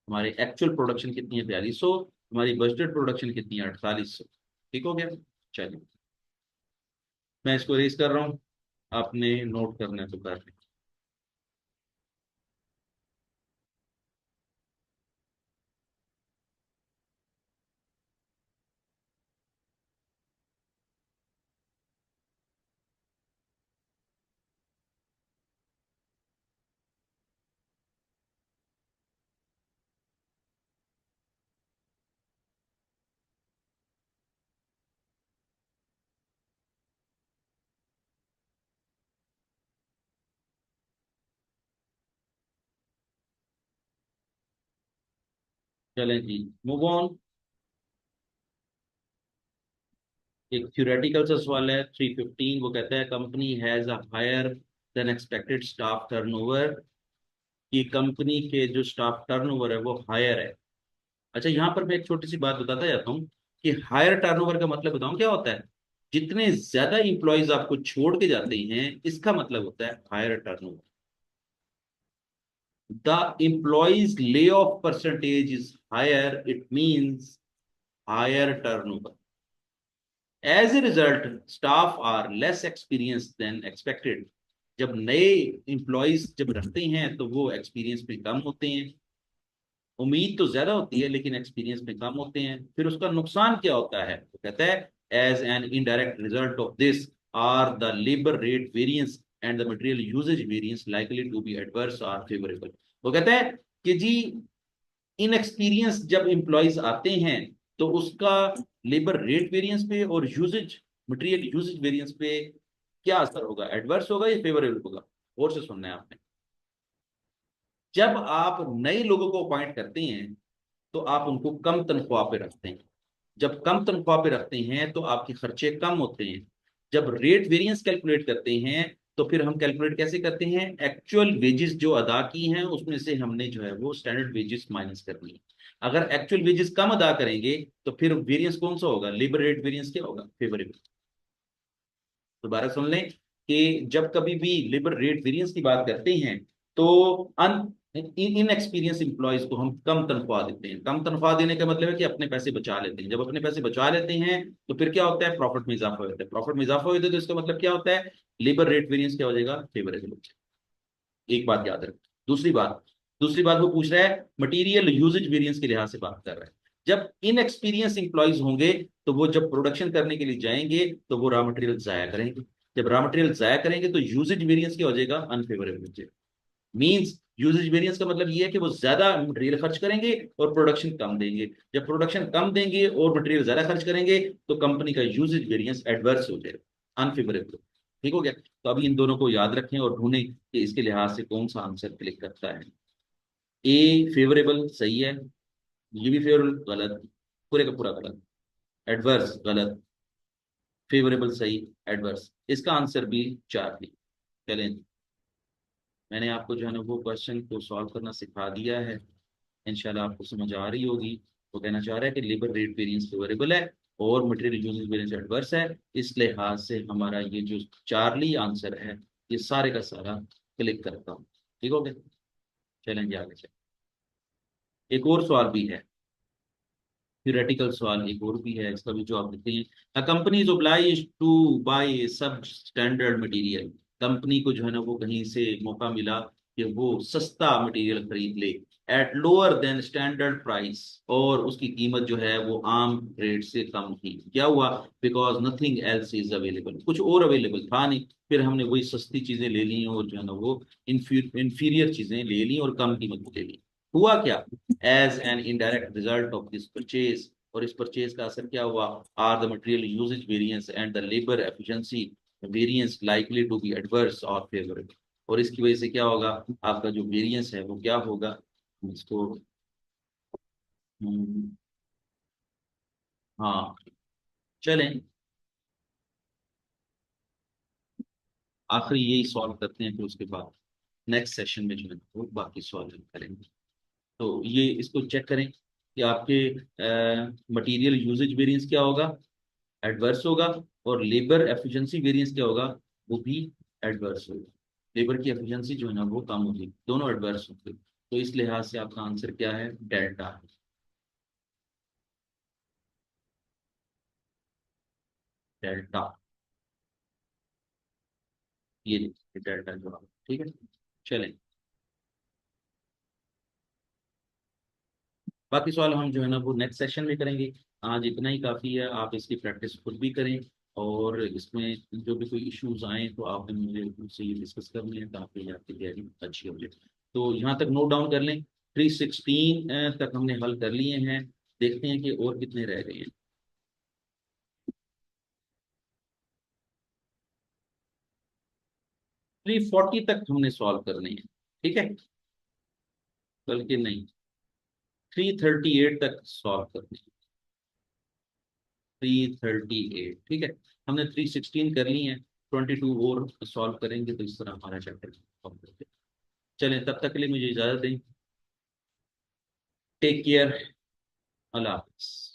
A: हमारी एक्चुअल प्रोडक्शन कितनी है, 4200। हमारी बजटेड प्रोडक्शन कितनी है, 4800। ठीक हो गया। चलिए, मैं इसको रेस कर रहा हूँ, आपने नोट करना है तो कर लें। चलें जी, मूव ऑन। एक थ्योरेटिकल सा सवाल है 315, वो कहता है company has a higher than expected staff turnover, कि कंपनी के जो स्टाफ टर्नओवर है वो हायर है। अच्छा, यहाँ पर मैं एक छोटी सी बात बताता जाता हूँ कि हायर टर्नओवर का मतलब बताऊँ क्या होता है। जितने ज्यादा इंप्लॉयज आपको छोड़ के जाते हैं इसका मतलब होता है higher turnover. The employees lay off percentage is higher, it means higher turnover. As a result staff are less experience than expected. जब नए इंप्लॉयज जब रखते हैं तो वो एक्सपीरियंस में कम होते हैं, उम्मीद तो ज्यादा होती है लेकिन एक्सपीरियंस में कम होते हैं। फिर उसका नुकसान क्या होता है, तो कहता है as an indirect result of this are the labour rate variance and the material usage variance likely to be adverse or favourable. वो कहता है कि जी, इनएक्सपीरियंस जब इंप्लॉयज आते हैं तो उसका लेबर रेट वेरिएंस पे और यूजेज, मटेरियल यूजेज वेरिएंस पे क्या असर होगा, एडवर्स होगा या फेवरेबल होगा। और से सुनना है आपने। जब आप नए लोगों को अपॉइंट करते हैं तो आप उनको कम तनख्वाह पे रखते हैं। जब कम तनख्वाह पे रखते हैं तो आपके खर्चे कम होते हैं। जब रेट वेरिएंस कैलकुलेट करते हैं तो फिर हम कैलकुलेट कैसे करते हैं, एक्चुअल वेजेस जो अदा की हैं उसमें से हमने जो है वो स्टैंडर्ड वेजेस माइनस करनी है। अगर एक्चुअल वेजेस कम अदा करेंगे तो फिर वेरिएंस कौन सा होगा, लेबर रेट वेरिएंस क्या होगा, फेवरेबल। दोबारा सुन लें कि जब कभी भी लेबर रेट वेरिएंस की बात करते हैं तो अन इन एक्सपीरियंस इंप्लॉयज को हम कम तनख्वाह देते हैं। कम तनख्वाह देने का मतलब है कि अपने पैसे बचा लेते हैं। जब अपने पैसे बचा लेते हैं तो फिर क्या होता है, प्रॉफिट में इजाफा होता है। प्रॉफिट में इजाफा होता है तो इसका मतलब क्या होता है, लेबर रेट वेरिएंस क्या हो जाएगा, फेवरेबल हो जाएगा। एक बात याद रखें। दूसरी बात वो पूछ रहा है मटेरियल यूजेज वेरिएंस के लिहाज से बात कर रहा है। जब इनएक्सपीरियंस इंप्लॉयज होंगे तो वो जब प्रोडक्शन करने के लिए जाएंगे तो वो रॉ मटेरियल जाया करेंगे। जब रॉ मटेरियल जाया करेंगे तो यूजेज वेरिएंस क्या हो जाएगा, अनफेवरेबल हो जाएगा। मींस यूजेज वेरिएंस का मतलब ये है कि वो ज्यादा मटेरियल खर्च करेंगे और प्रोडक्शन कम देंगे। जब प्रोडक्शन कम देंगे और मटेरियल ज्यादा खर्च करेंगे तो कंपनी का यूजेज वेरिएंस एडवर्स हो जाएगा, अनफेवरेबल। ठीक हो गया। तो अभी इन दोनों को याद रखें और ढूंढें कि इसके लिहाज से कौन सा आंसर क्लिक करता है। ए फेवरेबल सही है, ये भी फेवरेबल गलत, पूरे का पूरा गलत, एडवर्स गलत, फेवरेबल सही, एडवर्स, इसका आंसर भी चार्ली। चलें, मैंने आपको जो है ना वो क्वेश्चन को सॉल्व करना सिखा दिया है, इंशाल्लाह आपको समझ आ रही होगी। वो कहना चाह रहा है कि लेबर रेट वेरिएंस फेवरेबल है और मटेरियल यूजेस वेरिएंस एडवर्स है, इस लिहाज से हमारा ये जो चार्ली आंसर है, ये सारे का सारा क्लिक करता हूँ। ठीक हो गया, चलेंगे आगे चलें। एक और सवाल भी है, थ्योरेटिकल सवाल एक और भी है, इसका भी जवाब देते हैं। A company is obliged to buy sub standard material, company को जो है ना वो कहीं से मौका मिला कि वो सस्ता मटेरियल खरीद ले at lower than standard price, और उसकी कीमत जो है वो आम रेट से कम थी। क्या हुआ? Because nothing else is available, कुछ और अवेलेबल था नहीं, फिर हमने वही सस्ती चीजें ले ली और जो है ना वो इंफीरियर चीजें ले ली और कम कीमत पे ले ली। हुआ क्या? As an indirect result of this purchase, और इस परचेज का असर क्या हुआ? Are the material usage variance and the labour efficiency variance likely to be adverse और फेवरेबल, और इसकी वजह से क्या होगा? आपका जो वेरिएंस है वो क्या होगा? इसको हम्म, हाँ, चलें, आखिरी यही सॉल्व करते हैं, फिर उसके बाद नेक्स्ट सेशन में जो है वो बाकी सॉल्व करेंगे। तो ये इसको चेक करें कि आपके मटेरियल यूजेज वेरिएंस क्या होगा? एडवर्स होगा, और लेबर एफिशिएंसी वेरिएंस क्या होगा? वो भी एडवर्स होगा। लेबर की एफिशिएंसी जो है ना वो कम होगी, दोनों एडवर्स होंगे, तो इस लिहाज से आपका आंसर क्या है? डेल्टा है। डेल्टा, ये देखिए डेल्टा जवाब, ठीक है। चलें, बाकी सवाल हम जो है ना वो नेक्स्ट सेशन में करेंगे। आज इतना ही काफ़ी है, आप इसकी प्रैक्टिस खुद भी करें, और इसमें जो भी कोई इश्यूज आए तो आपने मुझे मुझसे ये डिस्कस करने हैं ताकि आपकी तैयारी अच्छी हो जाए। तो यहाँ तक नोट डाउन कर लें, 316 तक हमने हल कर लिए हैं, देखते हैं कि और कितने रह गए हैं। 340 तक हमने सॉल्व करने हैं, ठीक है, बल्कि नहीं, 338 तक सॉल्व करने हैं। 338, ठीक है, हमने 316 कर ली है, 22 और सॉल्व करेंगे तो इस तरह हमारा चैप्टर कंप्लीट है। चलें, तब तक के लिए मुझे इजाज़त दें। टेक केयर, अल्लाह हाफ़िज़।